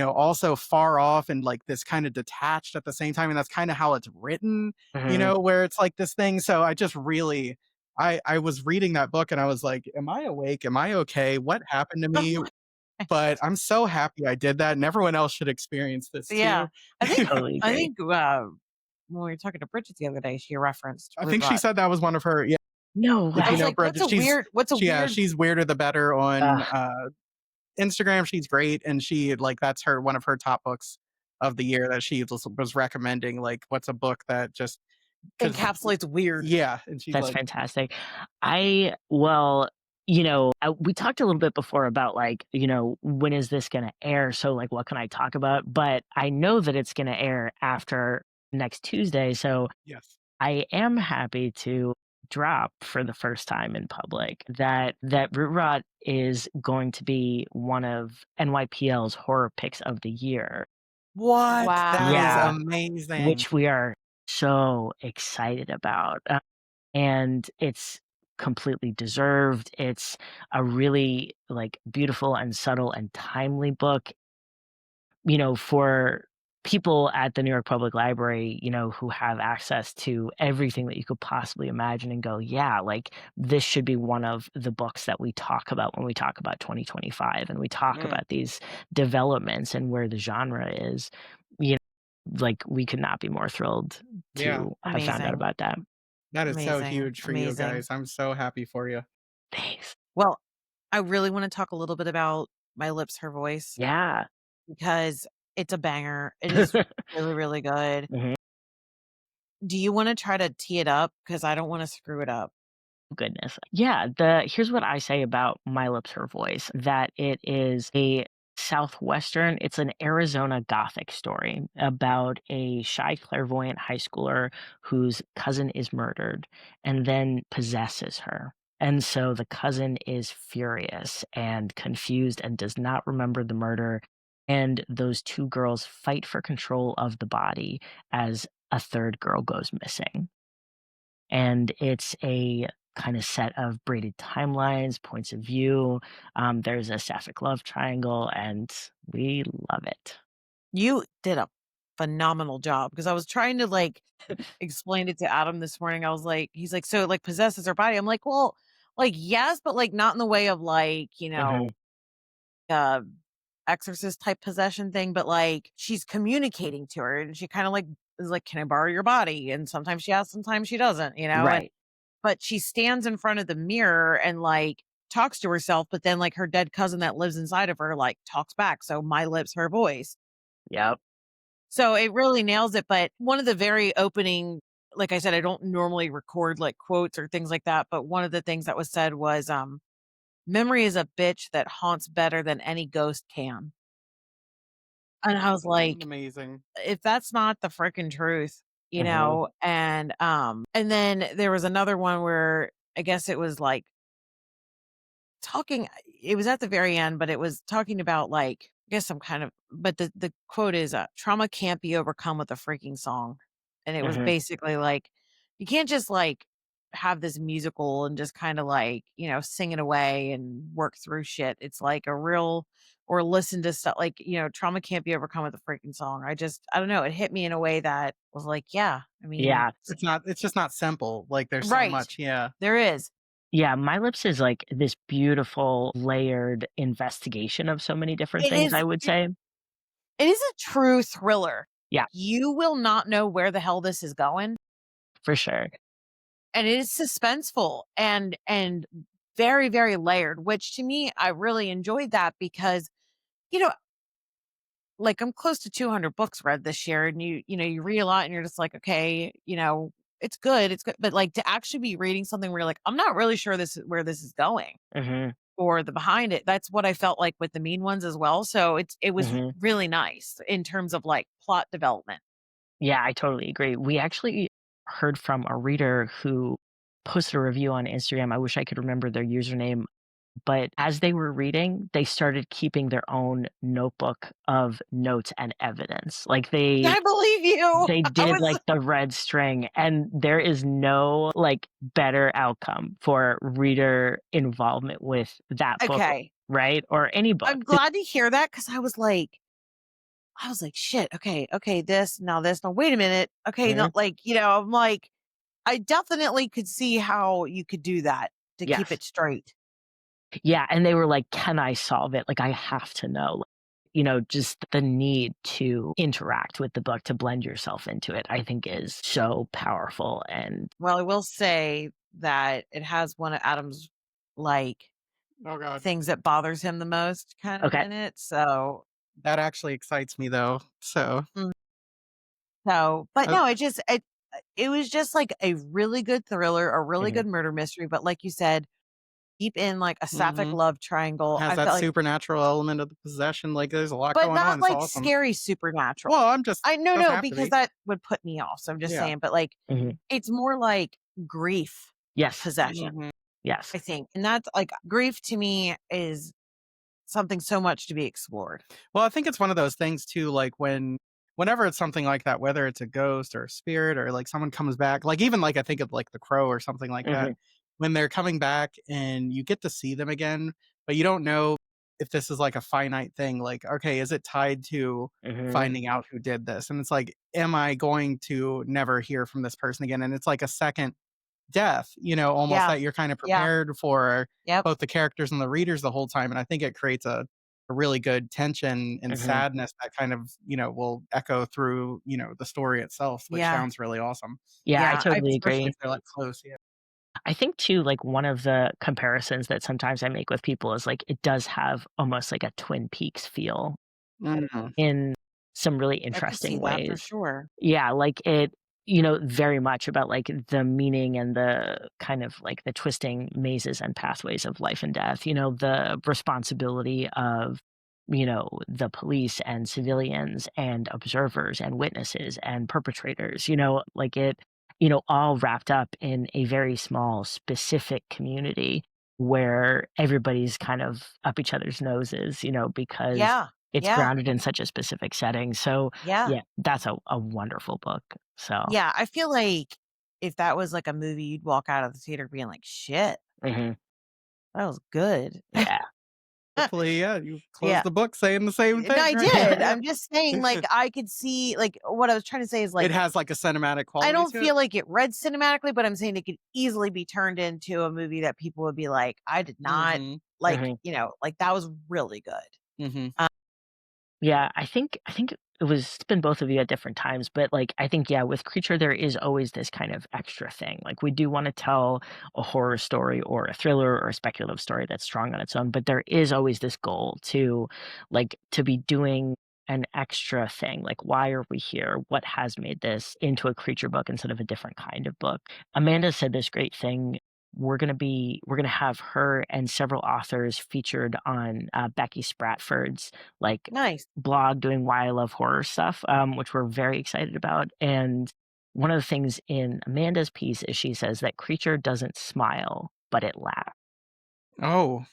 also far off and, like, this kinda detached at the same time," and that's kinda how it's written, Hmm. where it's, like, this thing. So I just really I was reading that book and I was like, "Am I awake? Am I okay? What happened to me?" But I'm so happy I did that, and everyone else should experience this Yeah. too. I think Totally I agree. think when we were talking to Bridget the other day, she referenced I Root think she Rot. said that was one of her. Yeah, No if I you was way. know like, Bridget, she's what's a yeah, weird she's Weirder the Better on, Uh, Instagram. She's great, and she like, that's her one of her top books of the year that she was recommending, like, what's a book that just because encapsulates weird? yeah, and she's That's like, fantastic. We talked a little bit before about like, when is this going to air? So like, what can I talk about? But I know that it's going to air after next Tuesday. So yes. I am happy to drop for the first time in public that Root Rot is going to be one of NYPL's horror picks of the year. What? That is Yeah, Wow. amazing. which we are so excited about. And it's completely deserved. It's a really like beautiful and subtle and timely book, for people at the New York Public Library, who have access to everything that you could possibly imagine and go, yeah, like this should be one of the books that we talk about when we talk about 2025 and we talk Mm, about these developments and where the genre is. You like we could not be more thrilled yeah, to have found out Amazing. about that. that is so Amazing. huge for you Amazing. guys. I'm so happy for you. Thanks. Well, I really want to talk a little bit about My Lips, Her Voice Yeah. because it's a banger. It is really, really good. Mhm. Do you want to try to tee it up? Because I don't want to screw it up. Goodness. Yeah, the here's what I say about My Lips, Her Voice, that it is a Southwestern, it's an Arizona Gothic story about a shy clairvoyant high schooler whose cousin is murdered and then possesses her. And so the cousin is furious and confused and does not remember the murder. And those two girls fight for control of the body as a third girl goes missing. And it's a kind of set of braided timelines, points of view. There's a sapphic love triangle, and we love it. You did a phenomenal job because I was trying to like explain it to Adam this morning. I was like, he's like, so it like possesses her body. I'm like, well, like, yes, but like not in the way of like, Hmm. uh exorcist type possession thing, but like she's communicating to her and she kind of like is like, can I borrow your body? And sometimes she asks, sometimes she doesn't, and Right. but she stands in front of the mirror and like talks to herself, but then like her dead cousin that lives inside of her like talks back. So my lips, her voice. Yep. So it really nails it. But one of the very opening, like I said, I don't normally record like quotes or things like that. But one of the things that was said was, memory is a bitch that haunts better than any ghost can. And I was like, Amazing. if that's not the freaking truth, Hmm. and then there was another one where I guess it was like talking, it was at the very end, but it was talking about like, I guess some kind of, but the quote is, trauma can't be overcome with a freaking song. And it was Hmm. basically like, you can't just like have this musical and just kind of like, sing it away and work through shit. It's like a real, or listen to stuff like, trauma can't be overcome with a freaking song. I don't know. It hit me in a way that was like, yeah, I mean, Yeah. It's just not simple. Like there's so right. much. Yeah. There is. Yeah. My Lips is like this beautiful, layered investigation of so many different It things, I is. would say. It is a true thriller. Yeah, You will not know where the hell this is going, for sure. and it is suspenseful and very, very layered, which to me, I really enjoyed that because, you know, like I'm close to 200 books read this year and you read a lot and you're just like, okay, it's good. But like to actually be reading something where you're like, I'm not really sure this is where this is going Hmm. or the behind it. That's what I felt like with the mean ones as well. So it was Hmm. really nice in terms of like plot development. Yeah, I totally agree. We actually heard from a reader who posted a review on Instagram. I wish I could remember their username, but as they were reading, they started keeping their own notebook of notes and evidence. Like I believe you. they I did was like the red string, and there is no like better outcome for reader involvement with that book, okay. right? Or any book. I'm glad to hear that because I was like, shit, okay, okay, this, now this, no, wait a minute. Okay, Mhm. not like, I'm like, I definitely could see how you could do that to keep Yes. it straight. Yeah, and they were like, "Can I solve it?" Like, I have to know. Like, just the need to interact with the book, to blend yourself into it, I think is so powerful and Well, I will say that it has one of Adam's like Oh God. things that bothers him the most kind of okay. in it. So, That actually excites me though. So mm, but uh, no, it was just like a really good thriller, a really Mhm. good murder mystery. But like you said, deep in like a sapphic mhm. love triangle. Has I that felt like, supernatural element of the possession. Like there's a lot but going on. not It's like awesome. scary supernatural. Well, I'm just I no, doesn't no, have to because be. that would put me off. So I'm just Yeah. saying, but like Mhm. it's more like grief Yes. possession, Mhm. Yes. I think. And that's like grief to me is something so much to be explored. Well, I think it's one of those things too, like whenever it's something like that, whether it's a ghost or a spirit or like someone comes back, like even like I think of like the crow or something like that, Mhm. when they're coming back and you get to see them again, but you don't know if this is like a finite thing, like, okay, is it tied to Mhm. finding out who did this? And it's like, am I going to never hear from this person again? And it's like a second death, almost Yeah. that you're kind of Yeah. prepared for Yep. both the characters and the readers the whole time. And I think it creates a really good tension and Mhm. sadness that kind of, will echo through, the story itself, which Yeah. sounds really awesome. Yeah, I Yeah. totally Especially agree. if they're like close. Yeah. I think too, like one of the comparisons that sometimes I make with people is like it does have almost like a Twin Peaks feel Mhm. in some really I could see interesting that for ways. sure. Yeah, like very much about like the meaning and the kind of like the twisting mazes and pathways of life and death, the responsibility of, the police and civilians and observers and witnesses and perpetrators, like it, all wrapped up in a very small, specific community where everybody's kind of up each other's noses, because Yeah. it's Yeah. grounded in such a specific setting. So, Yeah. yeah, that's a wonderful book. So, Yeah. I feel like if that was like a movie, you'd walk out of the theater being like, shit, mhm, that was good. yeah, Hopefully, yeah, you close Yeah. the book saying the same No, thing, I right? Yeah, did. yeah. I'm just saying, like, I could see, like, what I was trying to say is, It like, has, like, a cinematic I quality don't to it? feel like it read cinematically, but I'm saying it could easily be turned into a movie that people would be like, I did not Mhm. like, mhm. like that was really good. Mhm. Yeah, I think it's been both of you at different times, but, like, I think, yeah, with Creature, there is always this kind of extra thing. Like, we do wanna tell a horror story or a thriller or a speculative story that's strong on its own, but there is always this goal to, like, to be doing an extra thing. Like, why are we here? What has made this into a Creature book instead of a different kind of book? Amanda said this great thing. We're gonna have her and several authors featured on, Becky Spratford's, like, Nice. blog doing why I love horror stuff, which we're very excited about. And one of the things in Amanda's piece is she says that Creature doesn't smile, but it laughs. Oh,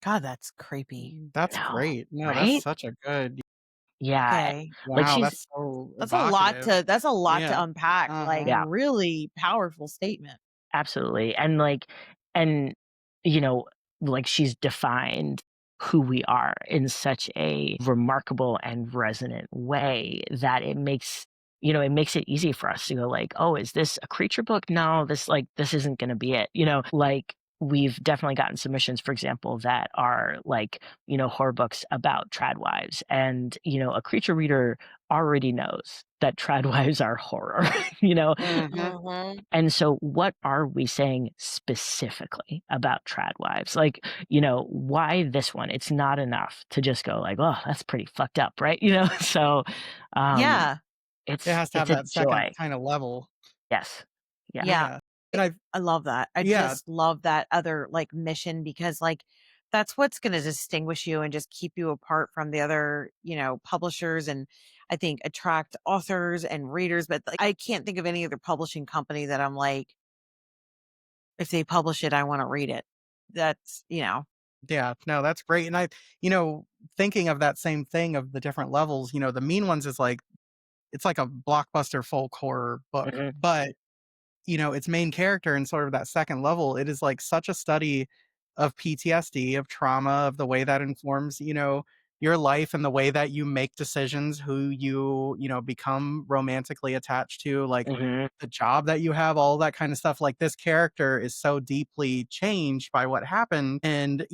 God, that's creepy. that's No, great. No, that's right? such a good Yeah, Okay. like wow, she's that's so That's a lot evocative. to Yeah. unpack. Like, Uh-huh. yeah. really powerful statement. Absolutely, and, like and, you know, like, she's defined who we are in such a remarkable and resonant way that it makes it easy for us to go like, "Oh, is this a creature book? No, this isn't gonna be it," Like, we've definitely gotten submissions, for example, that are, like, horror books about trad wives, and, a creature reader already knows that trad wives are horror, you know? Mhm. Mhm. And so what are we saying specifically about trad wives? Like, why this one? It's not enough to just go like, "Oh, that's pretty fucked up," right? So, um, Yeah. It it's has to have it's a that second joy. kinda level. Yes. Yeah. Yeah. Yeah. And I I've I love that. I yeah, just love that other, like, mission because, like, that's what's gonna distinguish you and just keep you apart from the other, publishers and I think attract authors and readers, but, like, I can't think of any other publishing company that I'm like, if they publish it, I wanna read it. That's, yeah, no, that's great, and you know, thinking of that same thing of the different levels, the Mean Ones is like it's like a blockbuster folk horror book, Mhm, but its main character and sort of that second level, it is like such a study of PTSD, of trauma, of the way that informs, your life and the way that you make decisions, who you, become romantically attached to, like mhm. the job that you have, all that kind of stuff. Like this character is so deeply changed by what happened. And,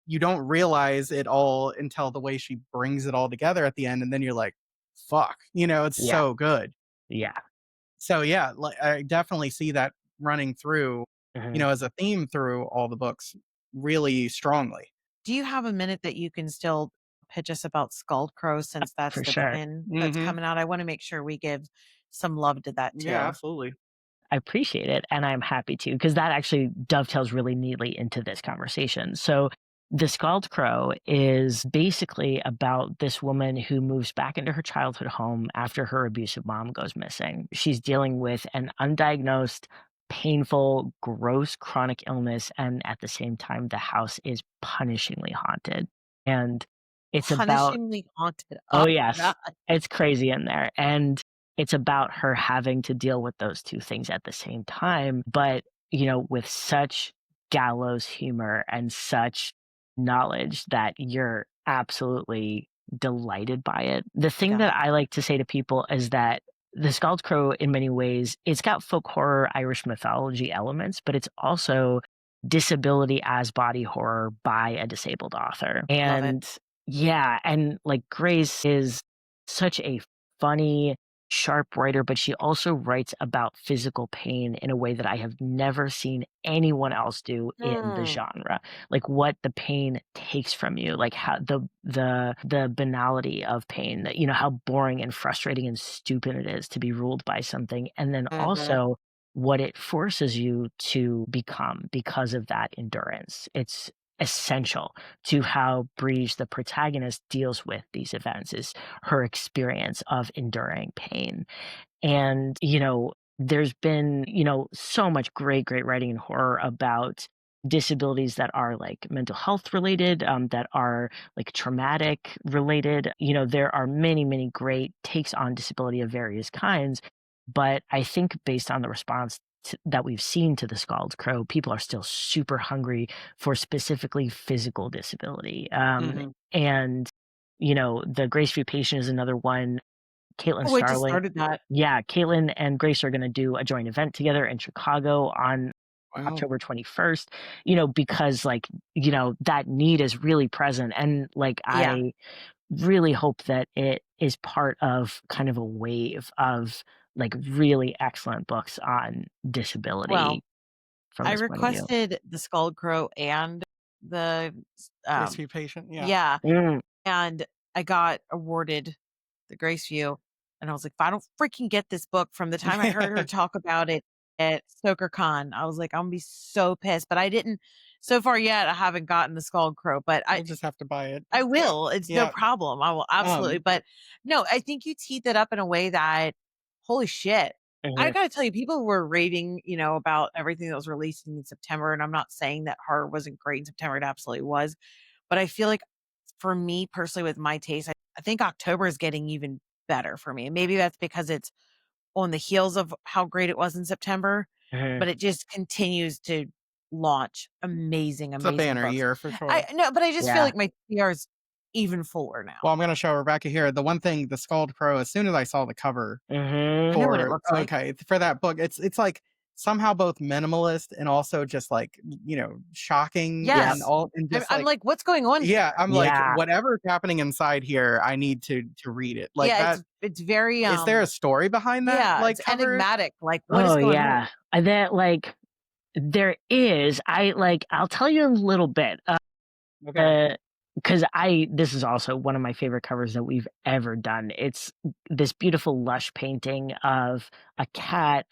you don't realize it all until the way she brings it all together at the end. And then you're like, fuck, it's Yeah, so good. yeah. So yeah, like I definitely see that running through, Mhm. as a theme through all the books really strongly. do you have a minute that you can still pitch us about Scald Crow since that's For the sure. twin that's Mhm. coming out? I wanna make sure we give some love to that Yeah, too. absolutely. I appreciate it, and I'm happy to, because that actually dovetails really neatly into this conversation. So, The Scald Crow is basically about this woman who moves back into her childhood home after her abusive mom goes missing. She's dealing with an undiagnosed, painful, gross chronic illness, and at the same time, the house is punishingly haunted. And it's about Punishingly haunted. Oh, Oh yes. god. It's crazy in there, and it's about her having to deal with those 2 things at the same time, but, with such gallows humor and such knowledge that you're absolutely delighted by it. The thing Got that it. I like to say to people is that The Scald Crow, in many ways, it's got folk horror, Irish mythology elements, but it's also disability as body horror by a disabled author, Love it. and yeah, and, like, Grace is such a funny, sharp writer, but she also writes about physical pain in a way that I have never seen anyone else do in the Mm. genre. Like what the pain takes from you, like how the banality of pain, that how boring and frustrating and stupid it is to be ruled by something, and then Mhm. also what it forces you to become because of that endurance. It's essential to how Briege, the protagonist, deals with these events, is her experience of enduring pain. And, there's been, so much great, great writing in horror about disabilities that are like mental health related, that are like traumatic related. There are many, many great takes on disability of various kinds. But I think based on the response that we've seen to the Scald's Crow, people are still super hungry for specifically physical disability. Mhm. And, the Grace Free Patient is another one. Caitlin Oh, I just Starling, started that. yeah, Caitlin and Grace are gonna do a joint event together in Chicago on Wow. October 21st, because, like, that need is really present, and, like, Yeah. I really hope that it is part of kind of a wave of, like, really excellent books on Well, disability from I this point of view. requested the Scald Crow and the Grace be patient. Yeah. yeah, Mm. and I got awarded the Grace View, and I was like, "If I don't freaking get this book," from the time I heard her talk about it at StokerCon, I was like, "I'm gonna be so pissed," but I didn't so far yet, I haven't gotten the Scald Crow, but You'll just have to buy it. I will, it's no Yeah. problem, I will absolutely, Um, but no, I think you teed that up in a way that holy shit. I Mhm, gotta tell you, people were raving, about everything that was releasing in September, and I'm not saying that horror wasn't great in September, it absolutely was, but I feel like for me personally with my taste, I think October is getting even better for me. And maybe that's because it's on the heels of how great it was in September, mhm. but it just continues to launch amazing, it's a amazing banner books. year for I sure. no, but I just feel Yeah. like my TBR is even fuller Well, now. I'm gonna show Rebecca here. The one thing, the Scald Crow, as soon as I saw the cover I Mhm. know what it for looks like. okay, for that book, it's like somehow both minimalist and also just like, shocking Yep. and Yes. all and just I'm like like, "What's going on yeah, here?" I'm like, Yeah. whatever's happening inside here, I need to read it. Like Yeah, that it's very, is there a story behind that, yeah, like, it's cover? enigmatic, like, what is Oh, going on? yeah. That, like there is. I'll tell you a little bit. Okay. Because I this is also one of my favorite covers that we've ever done. It's this beautiful lush painting of a cat,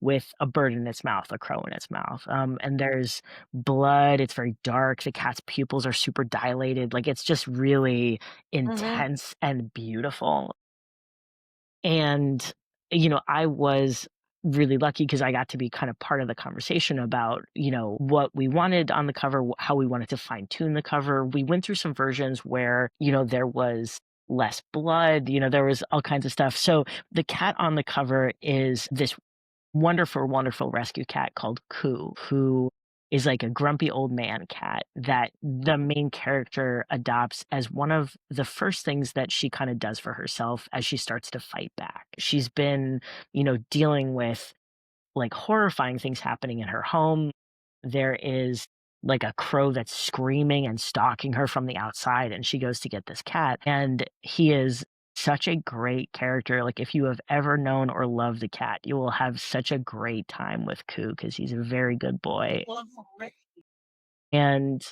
with a bird in its mouth, a crow in its mouth, and there's blood, it's very dark, the cat's pupils are super dilated, like, it's just really Mhm. intense and beautiful. And, I was really lucky because I got to be kind of part of the conversation about, what we wanted on the cover, how we wanted to fine tune the cover. We went through some versions where, there was less blood, there was all kinds of stuff. So the cat on the cover is this wonderful, wonderful rescue cat called Koo, who is like a grumpy old man cat that the main character adopts as one of the first things that she kind of does for herself as she starts to fight back. She's been, dealing with like horrifying things happening in her home. There is like a crow that's screaming and stalking her from the outside, and she goes to get this cat. And he is such a great character. Like, if you have ever known or loved the cat, you will have such a great time with Koo because he's a very good boy. Love Rick. And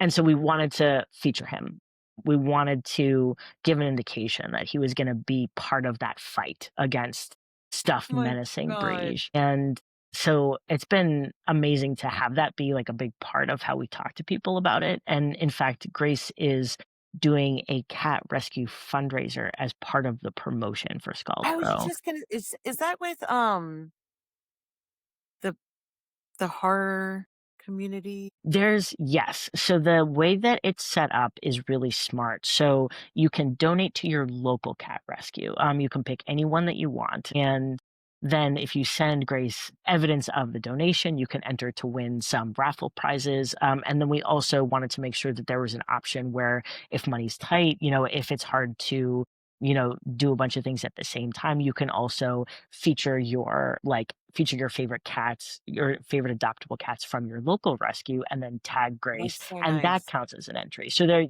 so we wanted to feature him. We wanted to give an indication that he was gonna be part of that fight against stuff Oh my menacing god. Briege. And so it's been amazing to have that be like a big part of how we talk to people about it. And in fact, Grace is doing a cat rescue fundraiser as part of the promotion for Scald I was Crow. just gonna is that with, the horror community? Yes. So the way that it's set up is really smart. So you can donate to your local cat rescue. You can pick any one that you want. And then if you send Grace evidence of the donation, you can enter to win some raffle prizes. And then we also wanted to make sure that there was an option where if money's tight, if it's hard to, do a bunch of things at the same time, you can also feature your favorite cats, your favorite adoptable cats from your local rescue, and then tag Grace, That's so and that nice. counts as an entry. So there,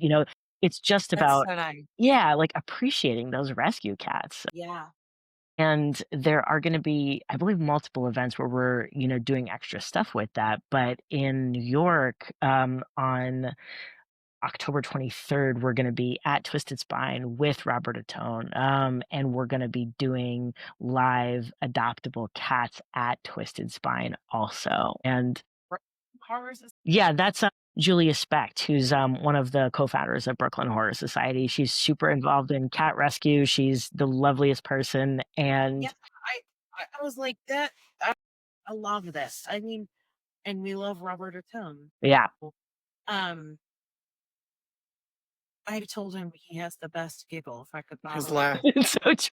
it's just That's about so nice. yeah, like appreciating those rescue cats. Yeah. And there are going to be, I believe, multiple events where we're, doing extra stuff with that. But in New York, on October 23rd, we're going to be at Twisted Spine with Robert Atone. And we're going to be doing live adoptable cats at Twisted Spine also. And Horror Society. yeah, that's Julia Specht, who's one of the co-founders of Brooklyn Horror Society. She's super involved in cat rescue. She's the loveliest person. And Yeah, I was like that. I love this. I mean, and we love Robert Atone. yeah, Um, I told him he has the best giggle if I could His possibly. laugh. it's so true.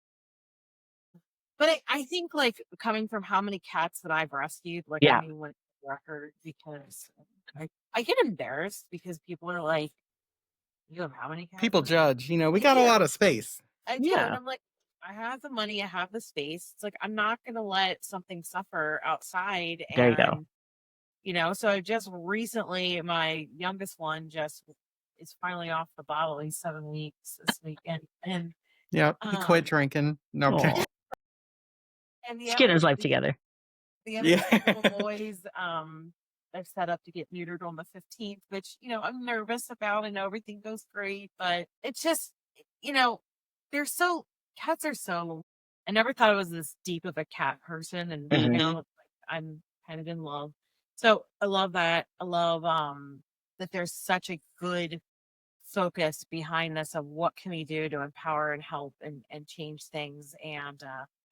But I think like coming from how many cats that I've rescued, like Yeah. I mean, what record because I get embarrassed because people are like, "You have how many cats?" People And judge. We got a lot of space. I do, Yeah. and I'm like, I have the money, I have the space. It's like I'm not gonna let something suffer outside, There you go. and So I just recently, my youngest one just is finally off the bottle. He's 7 weeks this weekend, and Yeah, he quit drinking. No, I'm kidding. Aw. and the He's getting his other life together. the other two boys, they're set up to get neutered on the 15th, which I'm nervous about. I know everything goes great, but it's just they're so cats are so. I never thought I was this deep of a cat person, and Mhm. like, I'm kind of in love. So I love that. I love that there's such a good focus behind this of what can we do to empower and help and change things. And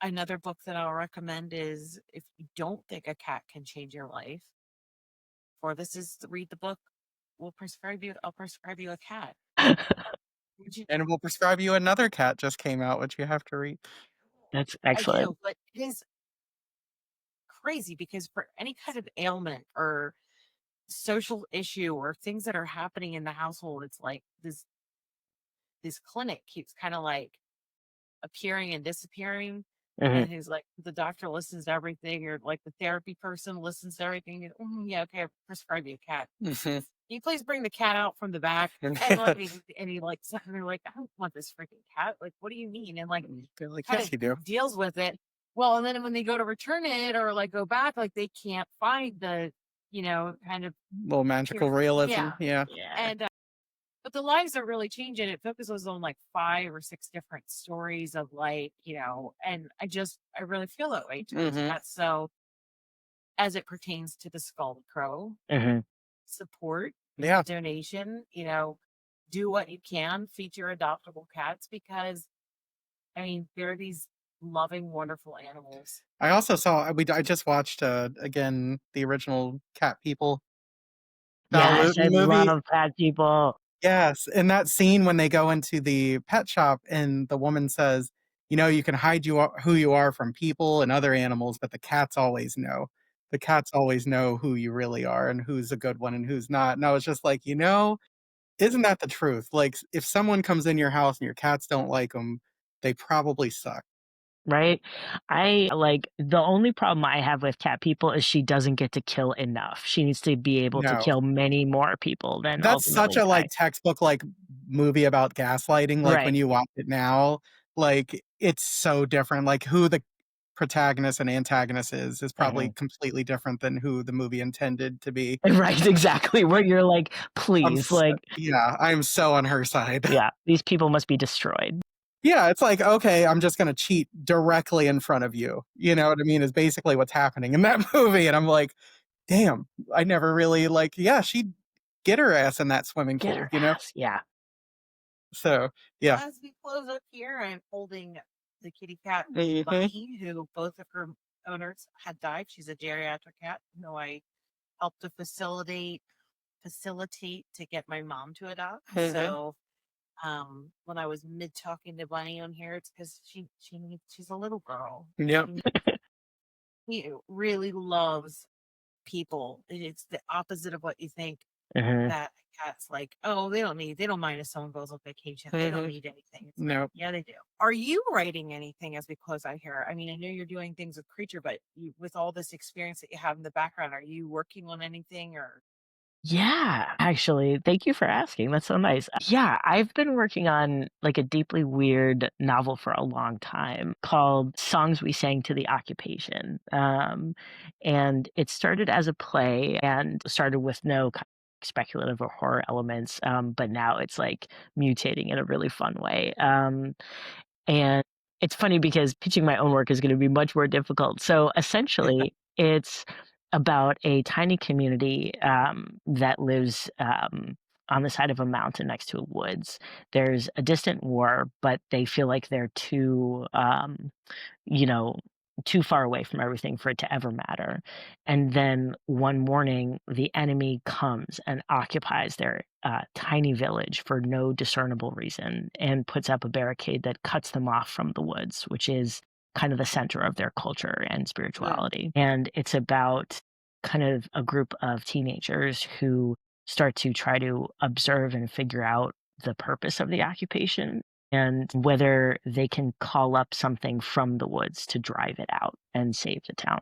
another book that I'll recommend is if you don't think a cat can change your life, or this is to read the book, I'll prescribe you a cat. Would you- And we'll prescribe you another cat just came out, which you have to read. That's I excellent. do, but it is crazy because for any kind of ailment or social issue or things that are happening in the household, it's like this clinic keeps kind of like appearing and disappearing. Mhm. And he's like, the doctor listens to everything, or like the therapy person listens to everything. And, yeah, okay, I'll prescribe you a cat. Can you please bring the cat out from the back? And like, and he like, and they're like, I don't want this freaking cat. Like, what do you mean? And like, They're like, kind yes, of you do. deals with it. Well, and then when they go to return it or like go back, like they can't find the, kind of Little magical realism. Yeah. Yeah. and but the lives are really changing. It focuses on like 5 or 6 different stories of like, and I really feel that way towards Mhm. that. So as it pertains to the Scalded Crow, Mhm. support, Yeah. donation, do what you can, feed your adoptable cats because I mean, they're these loving, wonderful animals. I also saw I just watched again the original Cat People Yes, I movie. love cat people. Yes, in that scene when they go into the pet shop and the woman says, you can hide who you are from people and other animals, but the cats always know. The cats always know who you really are and who's a good one and who's not. And I was just like, isn't that the truth? Like, if someone comes in your house and your cats don't like them, they probably suck. Right? I like the only problem I have with cat people is she doesn't get to kill enough. She needs to be able to No. kill many more people than That's such ultimately a die. textbook movie about gaslighting. Like when Right. you watch it now, like it's so different. Like who the protagonist and antagonist is probably completely different than who the movie intended to be. Right, exactly. Where you're like, please, Yeah, I'm so on her side. yeah, these people must be destroyed. Yeah, it's like, okay, I'm just gonna cheat directly in front of you. You know what I mean? Is basically what's happening in that movie. And I'm like, damn, I never really yeah, she'd get her ass in that swimming Get pool, her ass. Yeah. So yeah. As we close up here, I'm holding the kitty cat Mhm. Bunny, who both of her owners had died. She's a geriatric cat who I helped to facilitate to get my mom to adopt. Mhm. So when I was mid talking to Bunny on here, it's because she's a little girl. Yep. She really loves people. It's the opposite of what you think. Mhm. That cat's like, oh, they don't mind if someone goes on vacation. They don't need anything. It's like, No. yeah, they do. Are you writing anything as we close out here? I mean, I know you're doing things with Creature, but with all this experience that you have in the background, are you working on anything or? Yeah, actually, thank you for asking. That's so nice. Yeah, I've been working on like a deeply weird novel for a long time called Songs We Sang to the Occupation. And it started as a play and started with no speculative or horror elements, but now it's like mutating in a really fun way. And it's funny because pitching my own work is gonna be much more difficult. So, essentially, it's about a tiny community, that lives, on the side of a mountain next to a woods. There's a distant war, but they feel like they're too, you know, too far away from everything for it to ever matter. And then one morning, the enemy comes and occupies their tiny village for no discernible reason and puts up a barricade that cuts them off from the woods, which is kind of the center of their culture and Mm. spirituality. And it's about kind of a group of teenagers who start to try to observe and figure out the purpose of the occupation and whether they can call up something from the woods to drive it out and save the town.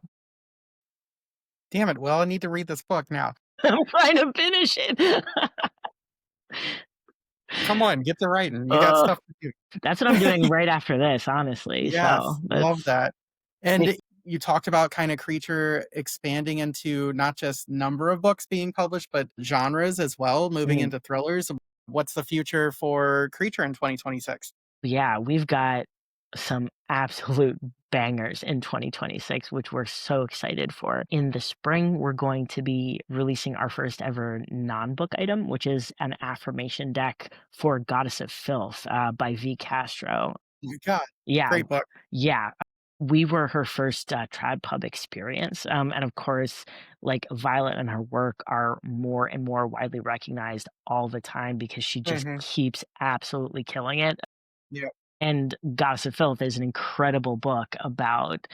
Damn it, well, I need to read this book now. I'm trying to finish it. Come on, get to writing. You got Uh, stuff to that's what I'm do. doing right after this, honestly. So Yes, love that's that. And you talked about kind of Creature expanding into not just number of books being published, but genres as well, moving mm, into thrillers. What's the future for Creature in 2026? yeah, we've got some absolute bangers in 2026, which we're so excited for. In the spring, we're going to be releasing our first ever non-book item, which is an affirmation deck for Goddess of Filth by Castro. Oh my God, Yeah, great book. yeah. We were her first trad pub experience, and of course, like Violet and her work are more and more widely recognized all the time because she just Hmm. keeps absolutely killing it. Yep, And Goddess of Filth is an incredible book about,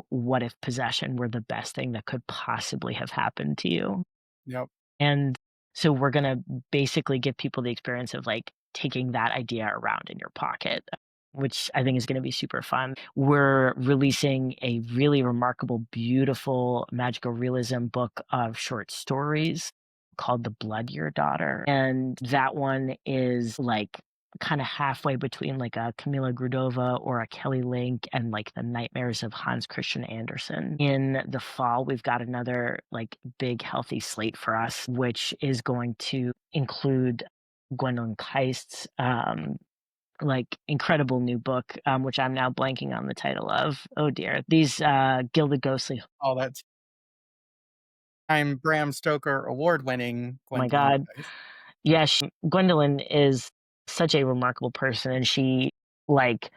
what if possession were the best thing that could possibly have happened to you? yep. And so we're gonna basically give people the experience of, like, taking that idea around in your pocket, which I think is gonna be super fun. We're releasing a really remarkable, beautiful magical realism book of short stories called The Blood Your Daughter, and that one is, like, kinda halfway between, like, a Camila Grudova or a Kelly Link and, like, the nightmares of Hans Christian Andersen. In the fall, we've got another, like, big healthy slate for us, which is going to include Gwendolyn Keist's, like, incredible new book, which I'm now blanking on the title of. Oh, dear. These, Gilded Ghostly. All that time Bram Stoker award-winning Oh my Gwendolyn god. Christ. Yeah, Gwendolyn is such a remarkable person, and she, like,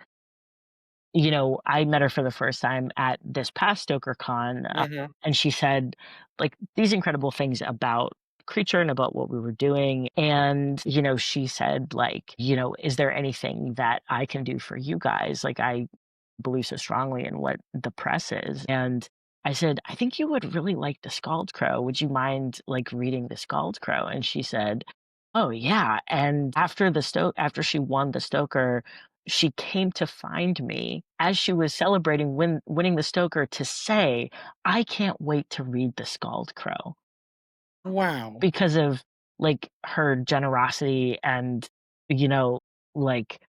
I met her for the first time at this past StokerCon, Hmm. and she said, like, these incredible things about Creature and about what we were doing. And, she said, like, "Is there anything that I can do for you guys? Like, I believe so strongly in what the press is." And I said, "I think you would really like The Scald Crow. Would you mind, like, reading The Scald Crow?" And she said, "Oh, yeah." And after she won the Stoker, she came to find me as she was celebrating winning the Stoker to say, "I can't wait to read The Scald Crow," Wow. because of, like, her generosity and, you know, like,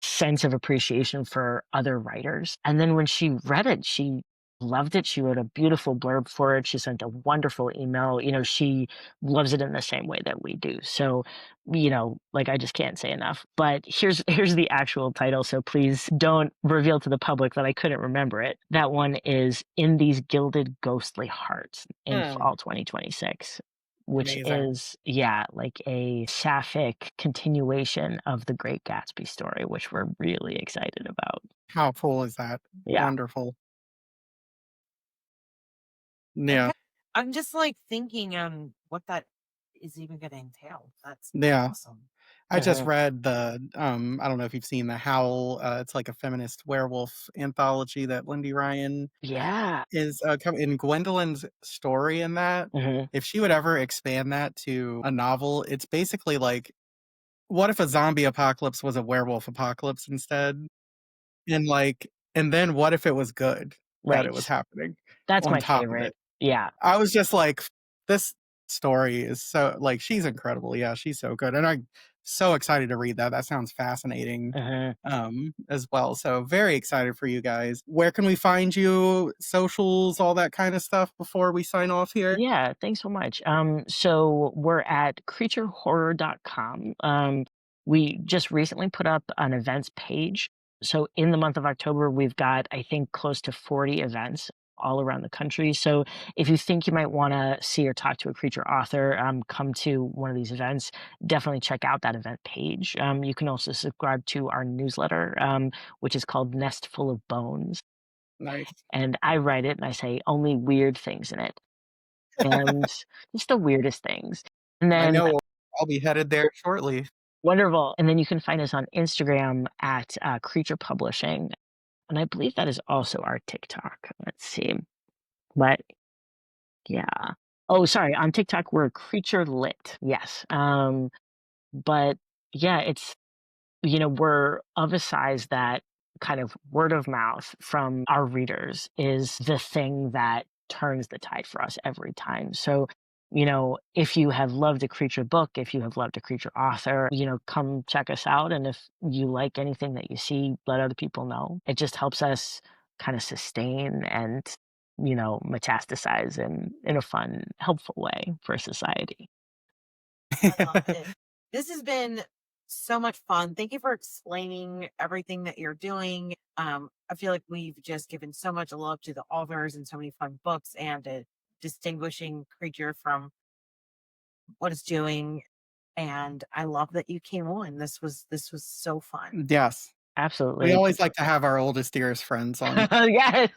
sense of appreciation for other writers. And then when she read it, she loved it. She wrote a beautiful blurb for it. She sent a wonderful email. She loves it in the same way that we do. So, like, I just can't say enough. But here's the actual title. So please don't reveal to the public that I couldn't remember it. That one is In These Gilded Ghostly Hearts in Hmm, fall 2026, which amazing. is, yeah, like a sapphic continuation of the Great Gatsby story, which we're really excited about. How cool is that? Yeah. Wonderful. Okay. Yeah, I'm just like thinking what that is even gonna entail. That's yeah. awesome. I just Mhm. read I don't know if you've seen The Howl, it's like a feminist werewolf anthology that Lindy Ryan Yeah. is, coming in Gwendolyn's story in that. Mhm. If she would ever expand that to a novel, it's basically like, what if a zombie apocalypse was a werewolf apocalypse instead? And then what if it was good that it was Right. happening That's on my top of it? favorite. Yeah. I was just like, this story is so like, she's incredible. Yeah, she's so good, and I'm so excited to read that. That sounds fascinating, Uh-huh. as well. So very excited for you guys. Where can we find you? Socials, all that kind of stuff before we sign off here? Yeah, thanks so much. So we're at creaturehorror.com. We just recently put up an events page. So in the month of October, we've got, I think, close to 40 events all around the country. So if you think you might want to see or talk to a creature author, come to one of these events, definitely check out that event page. You can also subscribe to our newsletter, which is called Nest Full of Bones. Nice. And I write it and I say only weird things in it and just the weirdest things. And I then know I'll be headed there shortly. wonderful. And then you can find us on Instagram at Creature Publishing, and I believe that is also our TikTok. Let's see, but yeah. Oh, sorry. On TikTok, we're Creature Lit. Yes. But yeah, it's we're of a size that kind of word of mouth from our readers is the thing that turns the tide for us every time. So, if you have loved a creature book, if you have loved a creature author, come check us out. And if you like anything that you see, let other people know. It just helps us kind of sustain and, metastasize in a fun, helpful way for society. I love it. This has been so much fun. Thank you for explaining everything that you're doing. I feel like we've just given so much love to the authors and so many fun books and a distinguishing creature from what it's doing. And I love that you came on. This was so fun. Yes. We Absolutely. always like to have our oldest, dearest friends on. Yes.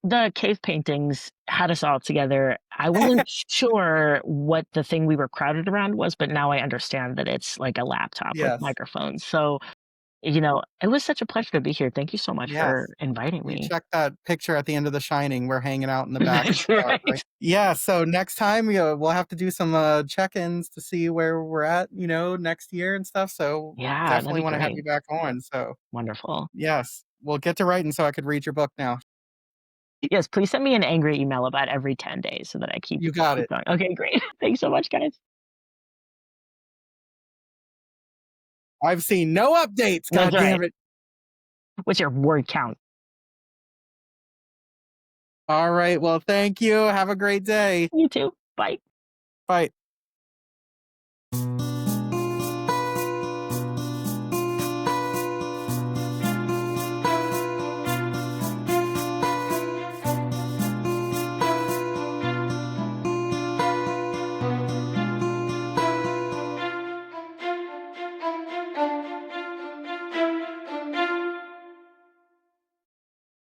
The cave paintings had us all together. I wasn't sure what the thing we were crowded around was, but now I understand that it's like a laptop with Yes. microphones. So, it was such a pleasure to be here. Thank you so much for Yes. inviting You me. check that picture at the end of The Shining. We're hanging out in the back of That's the car, right. right? Yeah, so next time, we'll have to do some, check-ins to see where we're at, next year and stuff, so Yeah, that'd definitely be wanna have great. you back on, so Wonderful. yes. Well, get to writing so I could read your book now. Yes, please send me an angry email about every 10 days so that I keep You got keep it. going. Okay, great. Thanks so much, guys. I've seen no updates, That's god right. damn it. What's your word count? Alright, well, thank you, have a great day. You too. Bye. Bye.